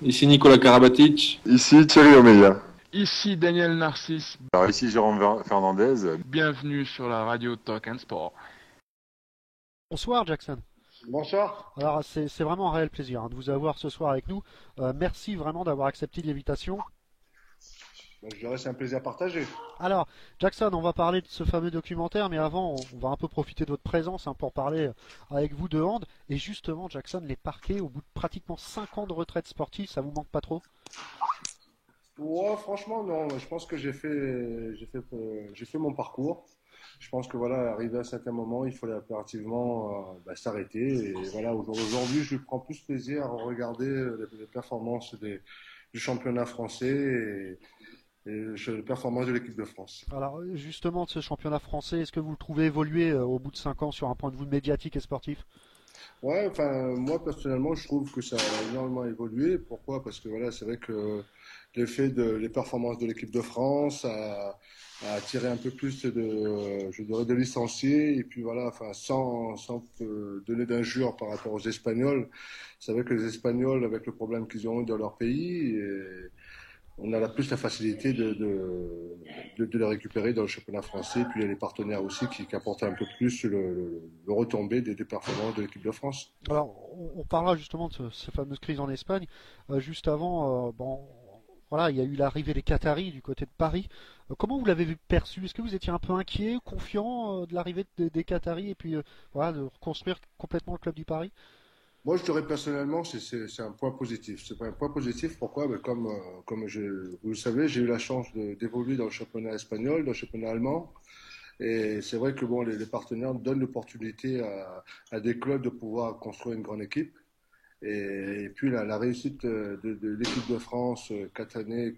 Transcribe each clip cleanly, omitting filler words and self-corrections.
Ici Nicolas Karabatic. Ici Thierry Omeya. Ici Daniel Narcisse. Alors ici Jérôme Fernandez. Bienvenue sur la radio Talk and Sport. Bonsoir Jackson. Bonsoir. Alors c'est vraiment un réel plaisir de vous avoir ce soir avec nous. Merci vraiment d'avoir accepté l'invitation. Je dirais c'est un plaisir partagé. Alors Jackson, on va parler de ce fameux documentaire, mais avant on va un peu profiter de votre présence pour parler avec vous de hand. Et justement Jackson, les parquets, au bout de pratiquement 5 ans de retraite sportive, ça vous manque pas trop? Ouais, franchement non. Je pense que j'ai fait mon parcours. Je pense que voilà, arrivé à un certain moment, il faut impérativement s'arrêter. Et voilà, aujourd'hui, je prends plus plaisir à regarder les performances du championnat français et les performances de l'équipe de France. Alors justement, de ce championnat français, est-ce que vous le trouvez évoluer au bout de 5 ans sur un point de vue médiatique et sportif? Ouais, enfin, moi personnellement, je trouve que ça a énormément évolué. Pourquoi? Parce que voilà, c'est vrai que les performances de l'équipe de France a attiré un peu plus je dirais, de licenciés. Et puis voilà, enfin, sans donner d'injures par rapport aux Espagnols, c'est vrai que les Espagnols, avec le problème qu'ils ont eu dans leur pays, on a plus la facilité de les récupérer dans le championnat français. Et puis il y a les partenaires aussi qui apportent un peu plus le retombé des performances de l'équipe de France. Alors on parlera justement de cette fameuse crise en Espagne. Juste avant, voilà, il y a eu l'arrivée des Qataris du côté de Paris. Comment vous l'avez vu perçu? Est-ce que vous étiez un peu inquiet, confiant de l'arrivée des Qataris et puis voilà, de reconstruire complètement le club du Paris? Moi, je dirais personnellement, c'est un point positif. C'est un point positif. Pourquoi? Ben, vous le savez, j'ai eu la chance d'évoluer dans le championnat espagnol, dans le championnat allemand. Et c'est vrai que bon, les partenaires donnent l'opportunité à des clubs de pouvoir construire une grande équipe. Et puis la réussite de l'équipe de France 4 années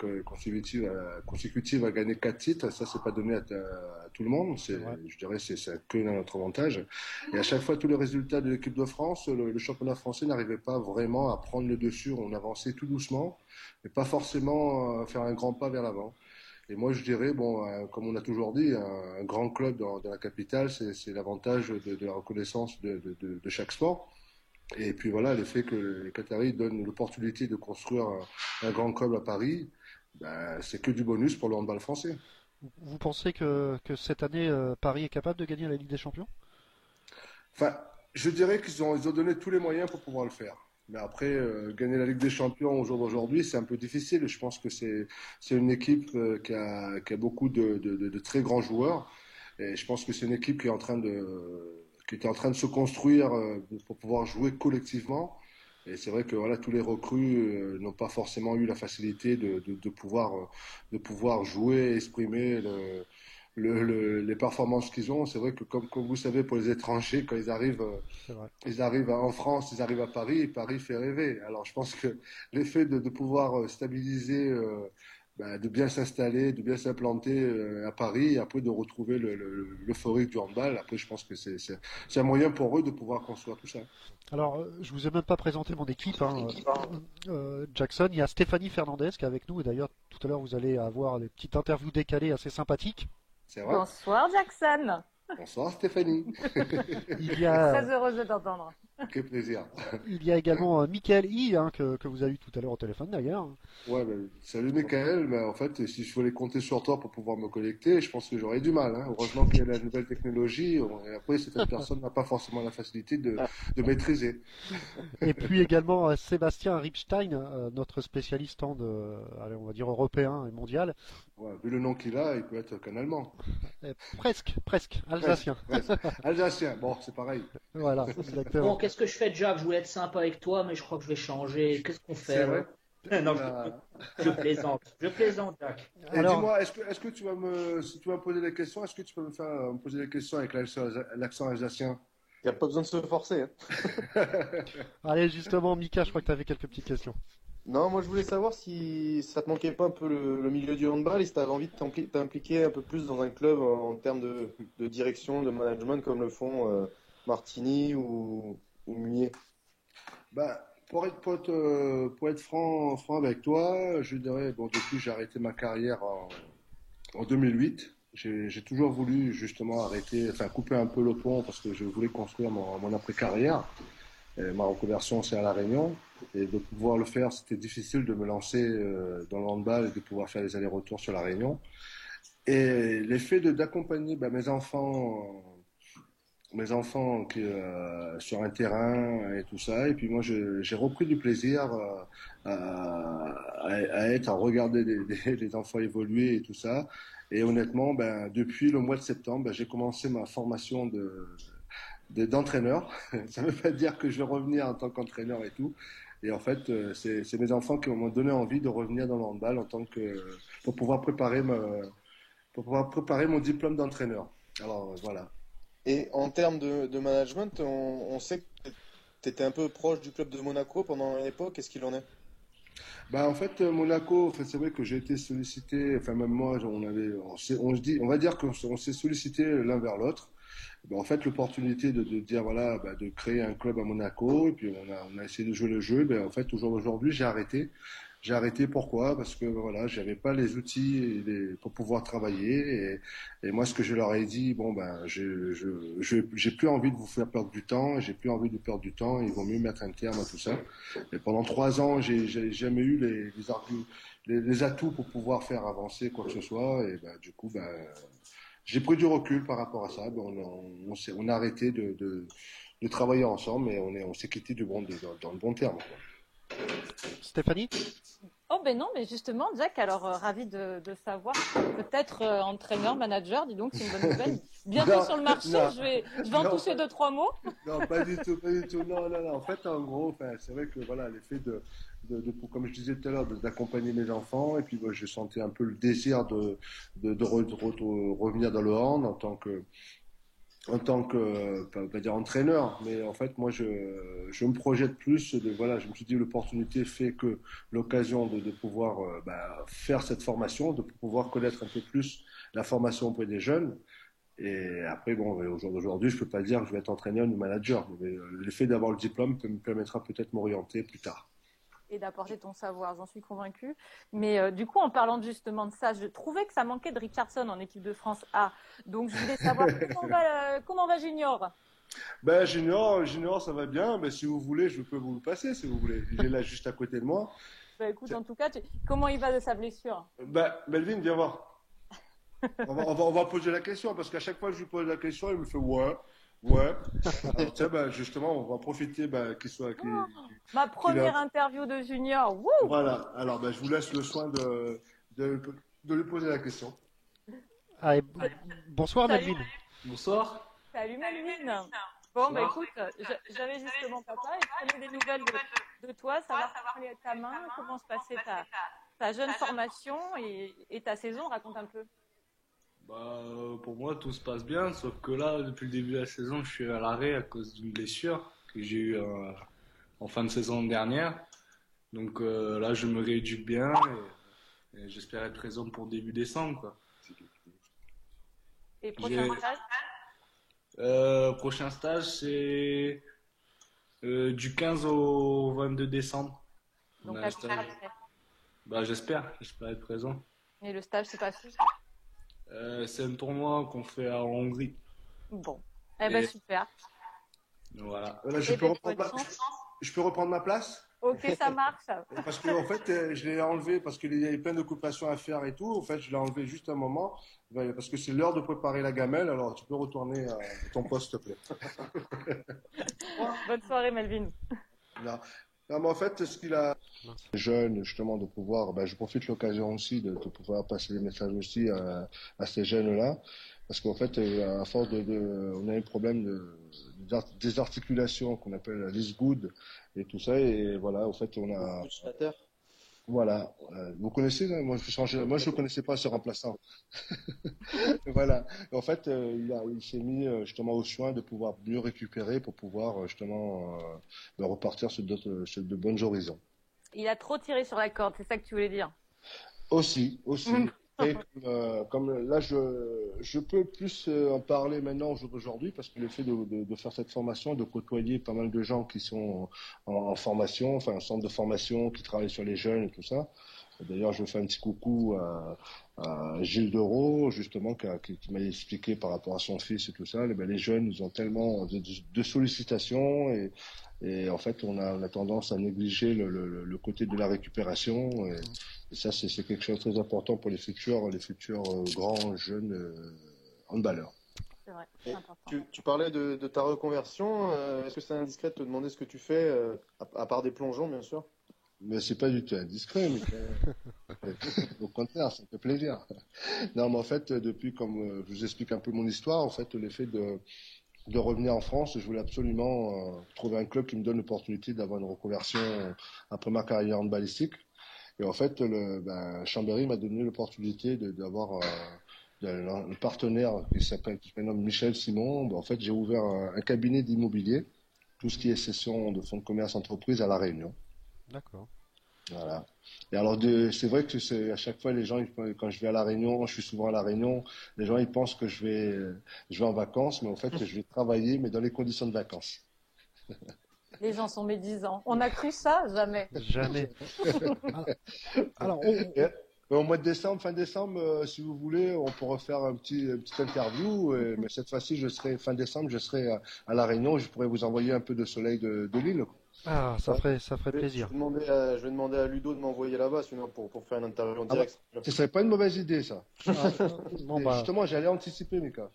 consécutives à gagner 4 titres, ça c'est pas donné à tout le monde. Je dirais c'est que dans notre avantage. Et à chaque fois tous les résultats de l'équipe de France, le championnat français n'arrivait pas vraiment à prendre le dessus. On avançait tout doucement, mais pas forcément faire un grand pas vers l'avant. Et moi, je dirais, bon, comme on a toujours dit, un grand club dans la capitale, c'est l'avantage de la reconnaissance de chaque sport. Et puis voilà, le fait que les Qataris donnent l'opportunité de construire un grand club à Paris, ben, c'est que du bonus pour le handball français. Vous pensez que cette année, Paris est capable de gagner la Ligue des Champions? Enfin, je dirais ils ont donné tous les moyens pour pouvoir le faire. Mais après, gagner la Ligue des Champions au jour d'aujourd'hui, c'est un peu difficile. Je pense que c'est une équipe qui a beaucoup de très grands joueurs. Et je pense que c'est une équipe qui était en train de se construire pour pouvoir jouer collectivement. Et c'est vrai que voilà, tous les recrues n'ont pas forcément eu la facilité de pouvoir jouer et exprimer les performances qu'ils ont. C'est vrai que comme vous savez, pour les étrangers, quand C'est vrai. ils arrivent en France, ils arrivent à Paris, et Paris fait rêver. Alors je pense que l'effet de pouvoir stabiliser, de bien s'installer, de bien s'implanter à Paris, et après de retrouver l'euphorie du handball, après je pense que c'est un moyen pour eux de pouvoir construire tout ça. Alors, je vous ai même pas présenté mon équipe, Jackson. Il y a Stéphanie Fernandez qui est avec nous et d'ailleurs tout à l'heure vous allez avoir des petites interviews décalées assez sympathiques. C'est vrai? Bonsoir Jackson. Bonsoir Stéphanie. Il y a, Très heureuse de t'entendre. Quel plaisir. il y a également Michael I, que vous avez eu tout à l'heure au téléphone d'ailleurs. Ouais, salut Michael, mais en fait, si je voulais compter sur toi pour pouvoir me connecter, je pense que j'aurais du mal, hein. Heureusement qu'il y a la nouvelle technologie, et après, cette personne n'a pas forcément la facilité de maîtriser. Et puis également Sébastien Ripstein, notre spécialiste allez, on va dire européen et mondial. Ouais, vu le nom qu'il a, il peut être qu'un Allemand. Presque, alsacien. Presque. Alsacien, bon, c'est pareil. Voilà, Bon, exactement. qu'est-ce que je fais, Jack? Je voulais être sympa avec toi, mais je crois que je vais changer. Qu'est-ce qu'on C'est fait vrai. là? Non, Euh, je plaisante. Je plaisante, Jack. Et Alors, dis-moi, est-ce que si tu vas me poser des questions, est-ce que tu peux me poser des questions avec l'accent alsacien? Il n'y a pas besoin de se forcer, hein. allez justement, Mika, je crois que tu avais quelques petites questions. Non, moi je voulais savoir si ça te manquait pas un peu le milieu du handball et si tu avais envie de t'impliquer un peu plus dans un club en termes de direction, de management, comme le font Martini ou Munier. Bah, pour être franc avec toi, je dirais, bon, depuis j'ai arrêté ma carrière en 2008. J'ai toujours voulu justement arrêter, enfin couper un peu le pont parce que je voulais construire mon après-carrière. Et ma reconversion, c'est à La Réunion. Et de pouvoir le faire, c'était difficile de me lancer dans le handball et de pouvoir faire les allers-retours sur La Réunion. Et l'effet d'accompagner mes enfants qui, sur un terrain et tout ça. Et puis moi, j'ai repris du plaisir à regarder les enfants évoluer et tout ça. Et honnêtement, depuis le mois de septembre, j'ai commencé ma formation d'entraîneur. Ça ne veut pas dire que je vais revenir en tant qu'entraîneur et tout. Et en fait, c'est mes enfants qui m'ont donné envie de revenir dans le handball pour pouvoir préparer mon diplôme d'entraîneur. Alors voilà. Et en termes de management, on sait que tu étais un peu proche du club de Monaco pendant une époque. Qu'est-ce qu'il en est? En fait, Monaco, en fait, c'est vrai que j'ai été sollicité, enfin même moi, on va dire qu'on s'est sollicité l'un vers l'autre. En fait, l'opportunité de dire voilà, de créer un club à Monaco, et puis on a essayé de jouer le jeu. En fait, aujourd'hui, j'ai arrêté. J'ai arrêté pourquoi? Parce que voilà, j'avais pas les outils pour pouvoir travailler. Et moi, ce que je leur ai dit, j'ai plus envie de vous faire perdre du temps. J'ai plus envie de perdre du temps. Il vaut mieux mettre un terme à tout ça. Et pendant 3 ans, j'ai jamais eu les atouts pour pouvoir faire avancer quoi que ce soit. Et du coup, j'ai pris du recul par rapport à ça. On a arrêté de travailler ensemble, mais on s'est quitté dans le bon terme, quoi. Stéphanie? Oh ben non, mais justement, Jack, alors ravi de savoir peut-être entraîneur, manager, dis donc, c'est une bonne nouvelle. Bientôt Non, sur le marché, non, je vais en non, toucher deux, trois mots. non, pas du tout, pas du tout. Non, non, non. En fait, en gros, c'est vrai que voilà, l'effet comme je disais tout à l'heure, d'accompagner mes enfants, et puis je sentais un peu le désir de revenir dans le hand en tant que, pas dire entraîneur, mais en fait, moi, je me projette plus voilà, je me suis dit, l'opportunité fait que l'occasion de pouvoir, faire cette formation, de pouvoir connaître un peu plus la formation auprès des jeunes. Et après, au jour d'aujourd'hui, je peux pas dire que je vais être entraîneur ou manager, mais l'effet d'avoir le diplôme me permettra peut-être m'orienter plus tard. Et d'apporter ton savoir, j'en suis convaincue. Mais du coup, en parlant justement de ça, je trouvais que ça manquait de Richardson en équipe de France A. Donc, je voulais savoir comment va Junior. Junior, ça va bien. Mais si vous voulez, je peux vous le passer, si vous voulez. Il est là juste à côté de moi. Écoute, en tout cas, comment il va de sa blessure? Melvin, viens voir. On va poser la question, parce qu'à chaque fois que je lui pose la question, il me fait ouais. Alors, tiens, justement, on va profiter qu'il soit. Ma première interview de Junior. Wouh. Voilà. Alors, je vous laisse le soin de lui poser la question. Allez, bonsoir Salut. Melvin. Bonsoir. Salut Melvin. Bon, écoute, j'avais justement papa et je prenais des nouvelles de toi, savoir comment allait ta main, comment se passait ta jeune formation et ta saison. Raconte un peu. Pour moi, tout se passe bien, sauf que là, depuis le début de la saison, je suis à l'arrêt à cause d'une blessure que j'ai eue en fin de saison dernière. Donc là, je me rééduque bien et j'espère être présent pour début décembre, quoi. Et prochain stage? Prochain stage, c'est du 15 au 22 décembre. Donc On a la un stage. J'espère être présent. Et le stage, c'est pas fait? C'est un tournoi qu'on fait en Hongrie. Bon, super. Voilà. Je peux reprendre ma place? Ok, ça marche. Parce que en fait, je l'ai enlevé parce qu'il y avait plein d'occupations à faire et tout. En fait, je l'ai enlevé juste un moment parce que c'est l'heure de préparer la gamelle. Alors, tu peux retourner à ton poste, s'il te plaît. Bonne soirée, Melvin. Non, mais en fait, ce qu'il a jeune, justement, de pouvoir, je profite de l'occasion aussi de pouvoir passer les messages aussi à ces jeunes-là, parce qu'en fait, à force on a un problème des articulations qu'on appelle les good et tout ça, et voilà, en fait, on a. Voilà. Vous connaissez, là? Moi, je ne connaissais pas ce remplaçant. Voilà. En fait, il s'est mis justement au soin de pouvoir mieux récupérer pour pouvoir justement repartir sur de bons horizons. Il a trop tiré sur la corde, c'est ça que tu voulais dire? Aussi. Et comme là, je peux plus en parler maintenant aujourd'hui parce que le fait de faire cette formation, de côtoyer pas mal de gens qui sont en formation, enfin un centre de formation, qui travaillent sur les jeunes et tout ça, D'ailleurs, je fais un petit coucou à Gilles Dereau, justement, qui m'a expliqué par rapport à son fils et tout ça. Les jeunes, ils ont tellement de sollicitations et en fait, on a tendance à négliger le côté de la récupération. Et ça, c'est quelque chose de très important pour les futurs grands jeunes handballeurs. C'est vrai, c'est important. Tu parlais de ta reconversion. Est-ce que c'est indiscret de te demander ce que tu fais, à part des plongeons, bien sûr? Mais c'est pas du tout indiscret, mais au contraire, ça me fait plaisir. Non, mais en fait, depuis, comme je vous explique un peu mon histoire, en fait, le fait de revenir en France, je voulais absolument trouver un club qui me donne l'opportunité d'avoir une reconversion après ma carrière en balistique. Et en fait, Chambéry m'a donné l'opportunité d'avoir un partenaire qui se prénomme Michel Simon. En fait, j'ai ouvert un cabinet d'immobilier, tout ce qui est cession de fonds de commerce entreprise à La Réunion. D'accord. Voilà. Et alors, c'est vrai que à chaque fois, les gens, quand je vais à La Réunion, je suis souvent à La Réunion, les gens, ils pensent que je vais en vacances, mais en fait, je vais travailler, mais dans les conditions de vacances. Les gens sont médisants. On a cru ça? Jamais. Jamais. Alors, au mois de décembre, fin décembre, si vous voulez, on pourra faire une petite interview. Mais cette fois-ci, fin décembre, je serai à La Réunion. Je pourrais vous envoyer un peu de soleil de l'île. Ah, ça ferait plaisir. Je vais demander à Ludo de m'envoyer là-bas, sinon pour faire une interview en direct. Ce serait pas une mauvaise idée, ça. Bon, Justement, j'allais anticiper, Mika.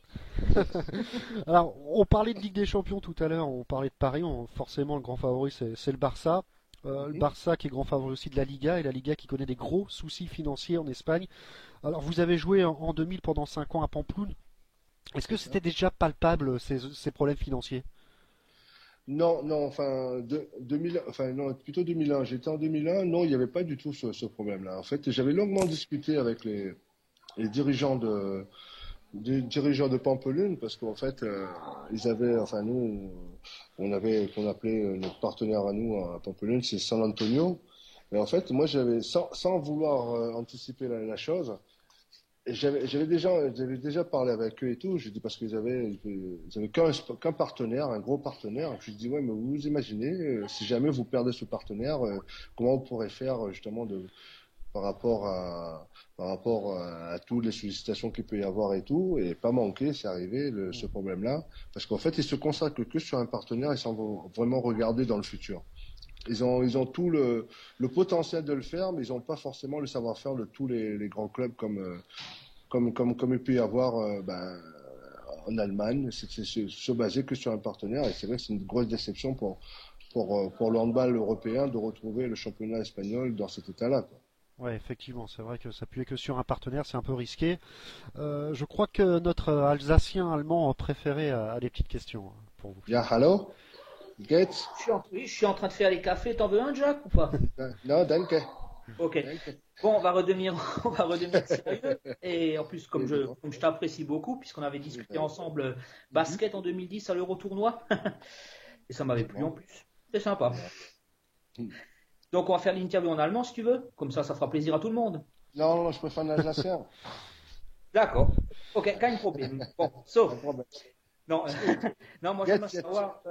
Alors, on parlait de Ligue des Champions tout à l'heure, on parlait de Paris, forcément le grand favori c'est le Barça. Le Barça qui est grand favori aussi de la Liga, et la Liga qui connaît des gros soucis financiers en Espagne. Alors, vous avez joué en 2000 pendant 5 ans à Pampelune. Est-ce que c'était déjà palpable ces problèmes financiers? Non, enfin, 2000, enfin, non, plutôt 2001. J'étais en 2001. Non, il n'y avait pas du tout ce problème-là. En fait, j'avais longuement discuté avec les dirigeants des dirigeants de Pampelune, parce qu'en fait, ils avaient, enfin, nous, qu'on appelait notre partenaire à nous à Pampelune, c'est San Antonio. Et en fait, moi, sans vouloir anticiper la chose, j'avais déjà parlé avec eux et tout. Je dis parce qu'ils avaient qu'un partenaire, un gros partenaire. Je dis ouais, mais vous imaginez, si jamais vous perdez ce partenaire, comment vous pourrez faire justement par rapport à toutes les sollicitations qu'il peut y avoir et tout, et pas manquer, c'est arrivé ce problème-là, parce qu'en fait ils se consacrent que sur un partenaire et sans vraiment regarder dans le futur. Ils ont tout le potentiel de le faire, mais ils n'ont pas forcément le savoir-faire de tous les grands clubs comme il peut y avoir en Allemagne. C'est se baser que sur un partenaire, et c'est vrai que c'est une grosse déception pour le handball européen de retrouver le championnat espagnol dans cet état-là, quoi. Ouais, effectivement, c'est vrai que s'appuyer que sur un partenaire, c'est un peu risqué. Je crois que notre Alsacien allemand préféré a des petites questions pour vous. Ja, hallo? Geht's? Je suis en train de faire les cafés. T'en veux un, Jack, ou pas? Non, danke. Ok. Bon, on va redevenir sérieux. Et en plus, comme je t'apprécie beaucoup, puisqu'on avait discuté ensemble basket en 2010 à l'Euro tournoi, et ça m'avait plu en plus. C'est sympa. Donc, on va faire l'interview en allemand si tu veux. Comme ça fera plaisir à tout le monde. Non, je préfère l'Alsacien. D'accord. Ok, kein Problem. Bon, so. Non, moi j'aimerais savoir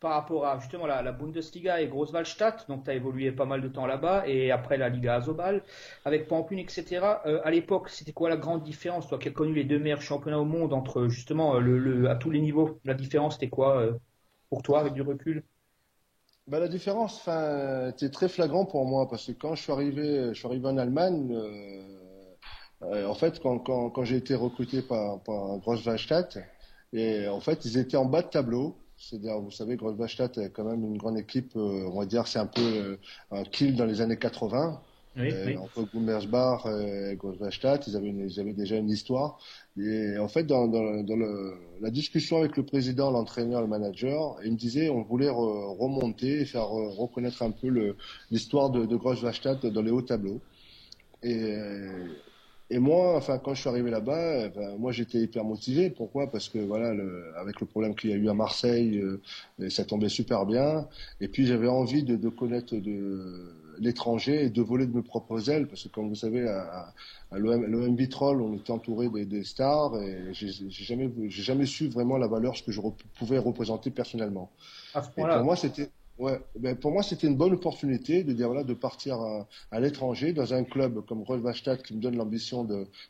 par rapport à justement la Bundesliga et Großwallstadt. Donc, tu as évolué pas mal de temps là-bas, et après la Liga Asobal avec Pampelune, etc. À l'époque, c'était quoi la grande différence, toi qui as connu les deux meilleurs championnats au monde, entre justement à tous les niveaux? La différence, c'était quoi pour toi avec du recul? La différence, c'était très flagrant pour moi, parce que quand je suis arrivé en Allemagne, en fait, quand j'ai été recruté par Großwallstadt, et en fait, ils étaient en bas de tableau. C'est-à-dire, vous savez, Großwallstadt est quand même une grande équipe, on va dire, c'est un peu un Kiel dans les années 80. Oui. Entre Gummersbach et Großwallstadt, ils avaient déjà une histoire. Et en fait, dans la discussion avec le président, l'entraîneur, le manager, il me disait on voulait remonter et faire reconnaître un peu l'histoire de Großwallstadt dans les hauts tableaux. Et moi, enfin, quand je suis arrivé là-bas, moi j'étais hyper motivé. Pourquoi? Parce que voilà, avec le problème qu'il y a eu à Marseille, ça tombait super bien. Et puis j'avais envie de connaître l'étranger et de voler de mes propres ailes, parce que comme vous savez, à l'OM Vitrolles, on était entouré des stars, et j'ai jamais su vraiment la valeur ce que je pouvais représenter personnellement. À ce Et point-là. pour moi, c'était Ouais, ben pour moi c'était une bonne opportunité de dire voilà de partir à l'étranger dans un club comme Rödvarstad qui me donne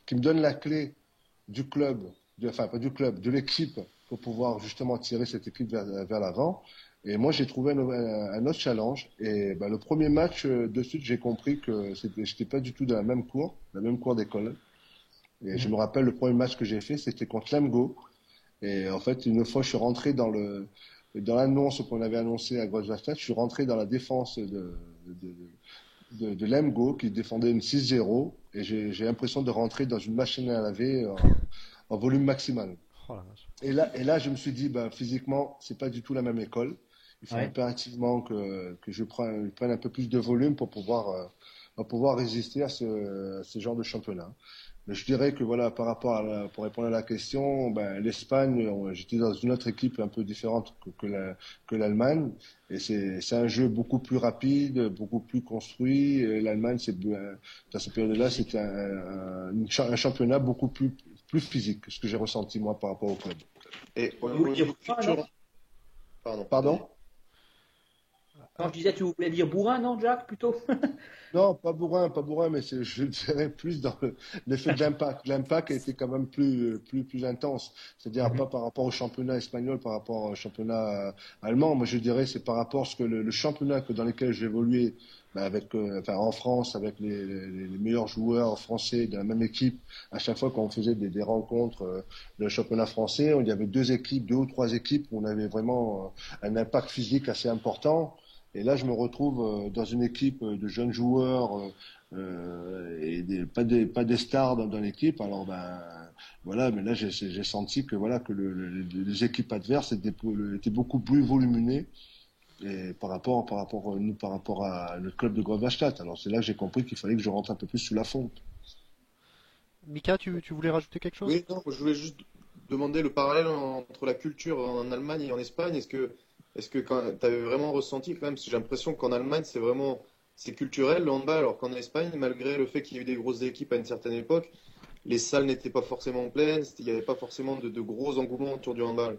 qui me donne la clé du club, enfin pas du club, de l'équipe pour pouvoir justement tirer cette équipe vers l'avant. Et moi j'ai trouvé un autre challenge et ben, le premier match de suite j'ai compris que j'étais pas du tout dans la même cour d'école. Et je me rappelle le premier match que j'ai fait c'était contre Lemgo. Et en fait une fois je suis rentré dans l'annonce qu'on avait annoncée à Grossverstappen, je suis rentré dans la défense de Lemgo qui défendait une 6-0 et j'ai l'impression de rentrer dans une machine à laver en volume maximal. Oh la vache. Et là, je me suis dit, bah, physiquement, c'est pas du tout la même école. Il faut Ouais. impérativement que je prenne un peu plus de volume pour pouvoir résister à ce genre de championnat. Mais je dirais que voilà, pour répondre à la question, ben, l'Espagne, j'étais dans une autre équipe un peu différente que l'Allemagne. Et c'est un jeu beaucoup plus rapide, beaucoup plus construit. Et l'Allemagne, dans cette période-là, c'était un championnat beaucoup plus physique, ce que j'ai ressenti moi par rapport au club. Et au Vous voulez dire niveau bourrin, culture, non? pardon. Quand je disais, tu voulais dire bourrin, non, Jack, plutôt? Non, pas bourrin, mais je dirais plus dans l'effet de l'impact. L'impact a été quand même plus intense. C'est-à-dire pas par rapport au championnat espagnol, par rapport au championnat allemand. Moi, je dirais c'est par rapport à ce que le championnat dans lequel j'ai évolué, ben, enfin, en France, avec les meilleurs joueurs français de la même équipe. À chaque fois qu'on faisait des rencontres de championnat français, il y avait deux ou trois équipes où on avait vraiment un impact physique assez important. Et là, je me retrouve dans une équipe de jeunes joueurs et pas des stars dans l'équipe. Alors ben voilà, mais là j'ai senti que voilà que les équipes adverses étaient beaucoup plus volumineuses et par rapport à notre club de Großwallstadt. Alors c'est là que j'ai compris qu'il fallait que je rentre un peu plus sous la fonte. Mika, tu voulais rajouter quelque chose? Oui, non, je voulais juste demander le parallèle entre la culture en Allemagne et en Espagne. Est-ce que quand tu avais vraiment ressenti quand même, parce que j'ai l'impression qu'en Allemagne c'est culturel le handball, alors qu'en Espagne, malgré le fait qu'il y ait eu des grosses équipes à une certaine époque, les salles n'étaient pas forcément pleines, il n'y avait pas forcément de gros engouements autour du handball.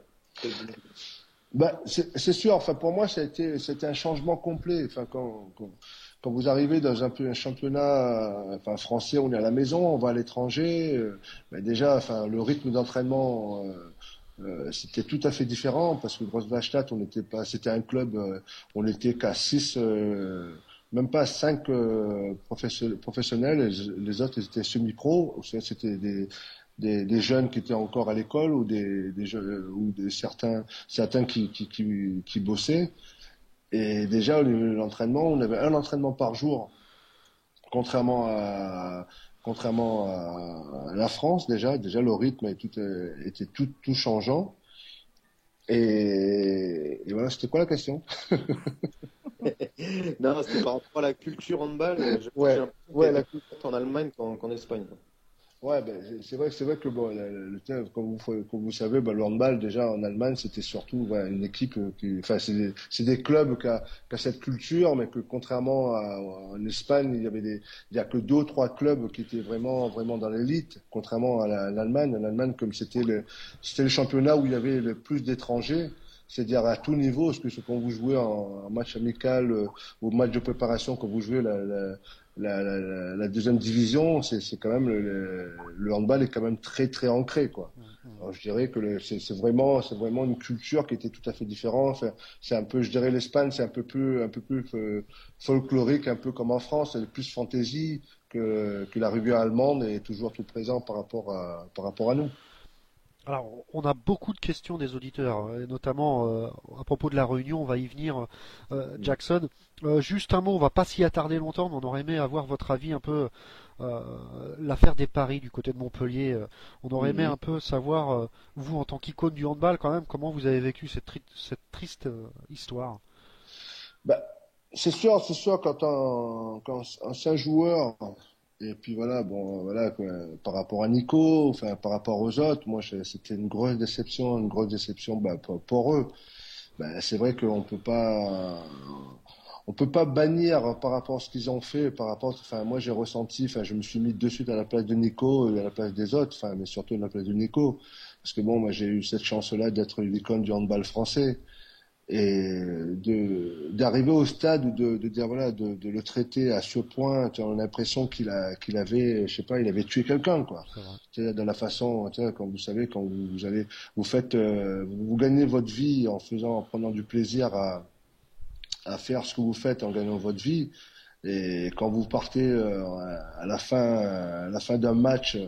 Bah, c'est sûr. Enfin, pour moi, c'était un changement complet. Enfin, quand vous arrivez dans un championnat, enfin, français, on est à la maison, on va à l'étranger. Ben déjà, enfin, le rythme d'entraînement, c'était tout à fait différent parce que Großwallstadt, c'était un club, on n'était qu'à 6, même pas 5 professionnels. Les autres, ils étaient semi-pro. C'était des jeunes qui étaient encore à l'école ou certains qui bossaient. Et déjà, l'entraînement, on avait un entraînement par jour, contrairement à la France, déjà le rythme était tout changeant. Et voilà, c'était quoi la question? Non, c'était par rapport à la culture handball. J'ai Ouais, l'impression ouais, qu'elle est plus forte en Allemagne qu'en Espagne. ouais, ben, c'est vrai que bon, comme vous savez, ben, le handball déjà en Allemagne, c'était surtout ben, une équipe enfin, c'est des clubs qui a cette culture, mais que contrairement en Espagne, il y a que deux ou trois clubs qui étaient vraiment dans l'élite, contrairement à l'Allemagne. En Allemagne, comme c'était le championnat où il y avait le plus d'étrangers. C'est-à-dire à tout niveau, parce que quand vous jouez en match amical ou match de préparation, quand vous jouez la deuxième division, c'est quand même le handball est quand même très ancré quoi. Alors, je dirais que c'est vraiment une culture qui était tout à fait différente. Enfin, c'est un peu, je dirais l'Espagne, c'est un peu plus folklorique, un peu comme en France, c'est plus fantaisie que la rigueur allemande est toujours tout présent par rapport à nous. Alors, on a beaucoup de questions des auditeurs, et notamment à propos de la réunion, on va y venir, Jackson. Juste un mot, on va pas s'y attarder longtemps, mais on aurait aimé avoir votre avis un peu, l'affaire des paris du côté de Montpellier. On aurait aimé un peu savoir, vous en tant qu'icône du handball quand même, comment vous avez vécu cette triste histoire. Bah, c'est sûr, quand ancien joueur. Et puis voilà, bon, voilà, quoi, par rapport à Nico, enfin, par rapport aux autres, moi, c'était une grosse déception, bah, pour eux. Ben, c'est vrai on peut pas bannir par rapport à ce qu'ils ont fait, enfin, moi, j'ai ressenti, enfin, je me suis mis de suite à la place de Nico et à la place des autres, enfin, mais surtout à la place de Nico. Parce que bon, moi, j'ai eu cette chance-là d'être l'icône du handball français. et d'arriver au stade de dire voilà de le traiter à ce point, tu as l'impression qu'il avait je sais pas, il avait tué quelqu'un quoi. C'est vrai. C'est dans la façon, tu sais, quand vous savez quand vous allez vous faites vous gagnez votre vie en prenant du plaisir à faire ce que vous faites en gagnant votre vie. Et quand vous partez à la fin d'un match,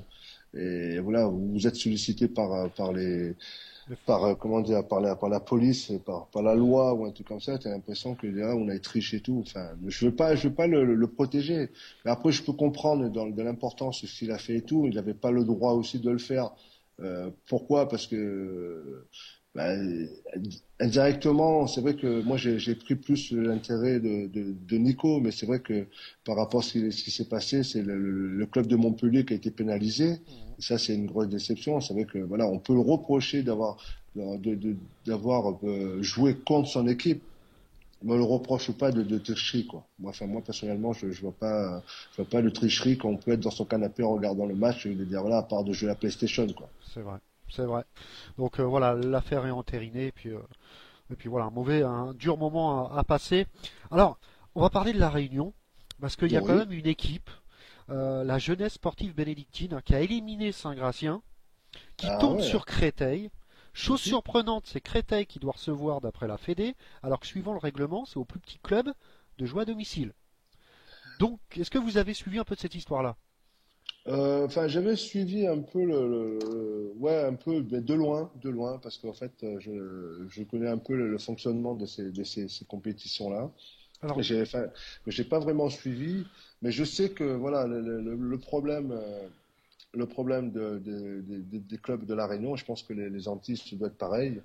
et voilà, vous êtes sollicité comment dire, par la police, par la loi ou un truc comme ça, t'as l'impression que là, on a triché et tout. Enfin, je veux pas le protéger. Mais après, je peux comprendre de l'importance de ce qu'il a fait et tout. Il n'avait pas le droit aussi de le faire. Pourquoi? Parce que bah, indirectement, c'est vrai que moi j'ai pris plus l'intérêt de Nico, mais c'est vrai que par rapport à ce qui s'est passé, c'est le club de Montpellier qui a été pénalisé. Et ça, c'est une grosse déception. C'est vrai que voilà, on peut le reprocher d'avoir joué contre son équipe, mais on le reproche pas de tricherie quoi. Moi personnellement, je vois pas de tricherie quand on peut être dans son canapé en regardant le match et de dire voilà, à part de jouer à la PlayStation quoi. C'est vrai. C'est vrai. Donc voilà, l'affaire est entérinée, et puis voilà, un dur moment à passer. Alors, on va parler de la Réunion, parce qu'il y a quand Oui. même une équipe, la Jeunesse Sportive Bénédictine, qui a éliminé Saint-Gratien, qui Ah tombe ouais. sur Créteil. Chose surprenante, c'est Créteil qui doit recevoir d'après la Fédé, alors que suivant le règlement, c'est au plus petit club de jouer à domicile. Donc, est-ce que vous avez suivi un peu de cette histoire-là? Enfin, j'avais suivi un peu ouais, un peu, mais de loin, parce qu'en fait, je connais un peu le fonctionnement de ces compétitions-là. Alors, Mais j'ai pas vraiment suivi, mais je sais que voilà, le problème des clubs de la Réunion, je pense que les Antilles, ça doit être pareil.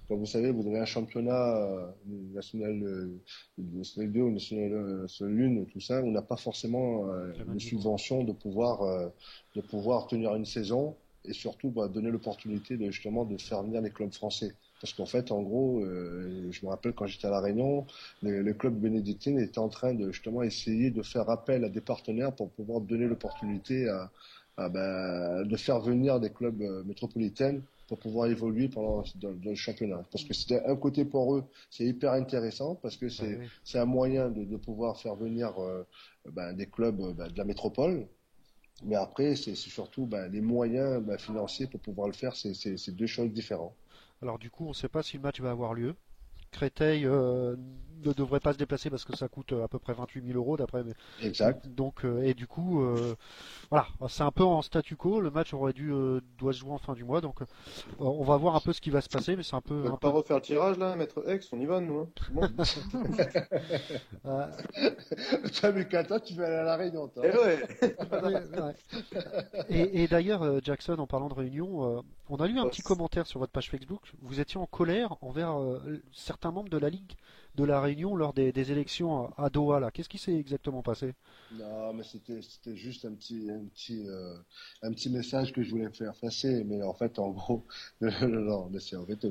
Comme vous savez, vous avez un championnat national, national 2 ou national 1, tout ça, on n'a pas forcément le même de niveau. subvention de pouvoir tenir une saison et surtout donner l'opportunité justement de faire venir les clubs français. Parce qu'en fait, en gros, je me rappelle quand j'étais à La Réunion, le club bénédictine était en train de justement essayer de faire appel à des partenaires pour pouvoir donner l'opportunité de faire venir des clubs métropolitains pour pouvoir évoluer dans le championnat. Parce que c'était un côté pour eux, c'est hyper intéressant parce que Ben oui. c'est un moyen de pouvoir faire venir des clubs de la métropole. Mais après, c'est surtout les moyens financiers pour pouvoir le faire, c'est deux choses différentes. Alors du coup, on ne sait pas si le match va avoir lieu. Créteil ne devrait pas se déplacer parce que ça coûte à peu près 28 000 euros d'après. Exact. Donc et du coup, voilà, c'est un peu en statu quo. Le match doit se jouer en fin du mois, donc on va voir un peu ce qui va se passer, mais c'est un On peu, va pas refaire le tirage là, mettre X, on y va nous. Hein. C'est bon. euh, Toi, Mikata, tu vas aller à la Réunion, toi. Eh ouais. ouais. Et d'ailleurs, Jackson, en parlant de réunion, on a lu un petit commentaire sur votre page Facebook. Vous étiez en colère envers certains membres de la Ligue de la Réunion lors des élections à Doha là. Qu'est-ce qui s'est exactement passé? Non, mais c'était juste un petit message que je voulais faire passer. Mais en fait, en gros, non, mais c'est en fait,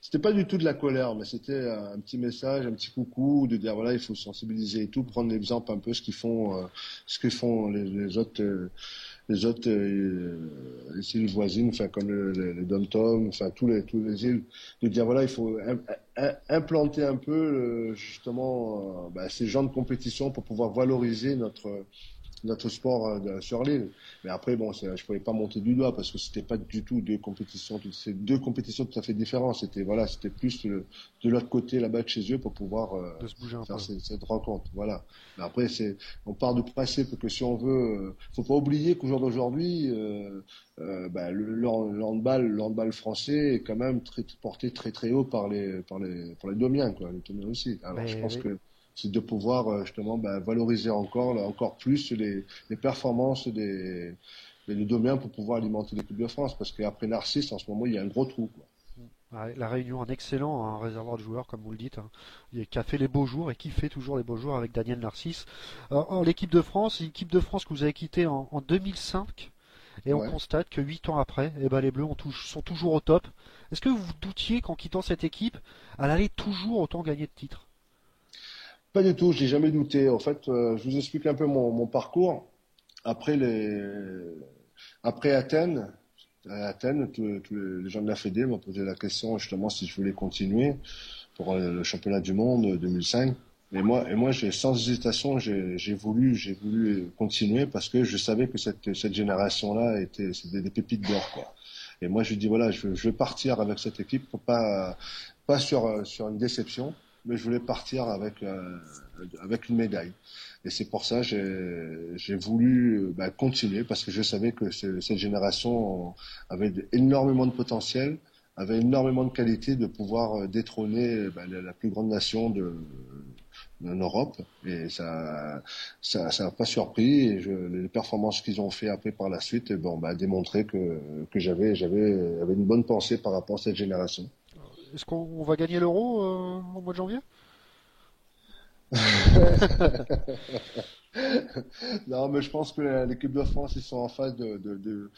c'était pas du tout de la colère, mais c'était un petit message, un petit coucou, de dire voilà, il faut sensibiliser et tout, prendre l'exemple un peu ce que font les autres les îles voisines, enfin comme le Dom-Tom, enfin tous les îles, de dire voilà, il faut implanter un peu justement ces genres de compétition pour pouvoir valoriser notre sport sur l'île. Mais après, bon, je pouvais pas monter du doigt parce que c'était pas du tout c'est deux compétitions tout à fait différentes. C'était plus de l'autre côté là-bas de chez eux pour pouvoir De se bouger un faire peu. cette rencontre. Voilà. Mais après, on part du principe que si on veut, faut pas oublier qu'au jour d'aujourd'hui, le handball français est quand même porté très très haut par les Domiens, quoi, les Domiens aussi. Alors, je Mais pense oui. que c'est de pouvoir justement valoriser encore plus les performances des Domiens pour pouvoir alimenter l'équipe de France. Parce qu'après Narcisse, en ce moment, il y a un gros trou, quoi. Ouais, la Réunion, un excellent réservoir de joueurs, comme vous le dites, hein, qui a fait les beaux jours et qui fait toujours les beaux jours avec Daniel Narcisse. L'équipe de France que vous avez quittée en 2005, et on Ouais. constate que 8 ans après, eh ben, les Bleus sont toujours au top. Est-ce que vous vous doutiez qu'en quittant cette équipe, elle allait toujours autant gagner de titres? Pas du tout, j'ai jamais douté. En fait, je vous explique un peu mon parcours. Après après Athènes, à Athènes, tous les gens de la Fédé m'ont posé la question justement si je voulais continuer. pour le championnat du monde 2005. Et moi, sans hésitation, j'ai voulu continuer parce que je savais que cette génération-là c'était des pépites d'or, quoi. Et moi, je dis voilà, je vais partir avec cette équipe, pas sur une déception, mais je voulais partir avec une médaille. Et c'est pour ça j'ai voulu continuer parce que je savais que cette génération avait énormément de potentiel, avait énormément de qualité de pouvoir détrôner la plus grande nation en Europe. Et ça m'a pas surpris. Et les performances qu'ils ont fait après par la suite, démontraient que j'avais une bonne pensée par rapport à cette génération. Est-ce qu'on va gagner l'Euro au mois de janvier? Non, mais je pense que l'équipe de France, ils sont en phase de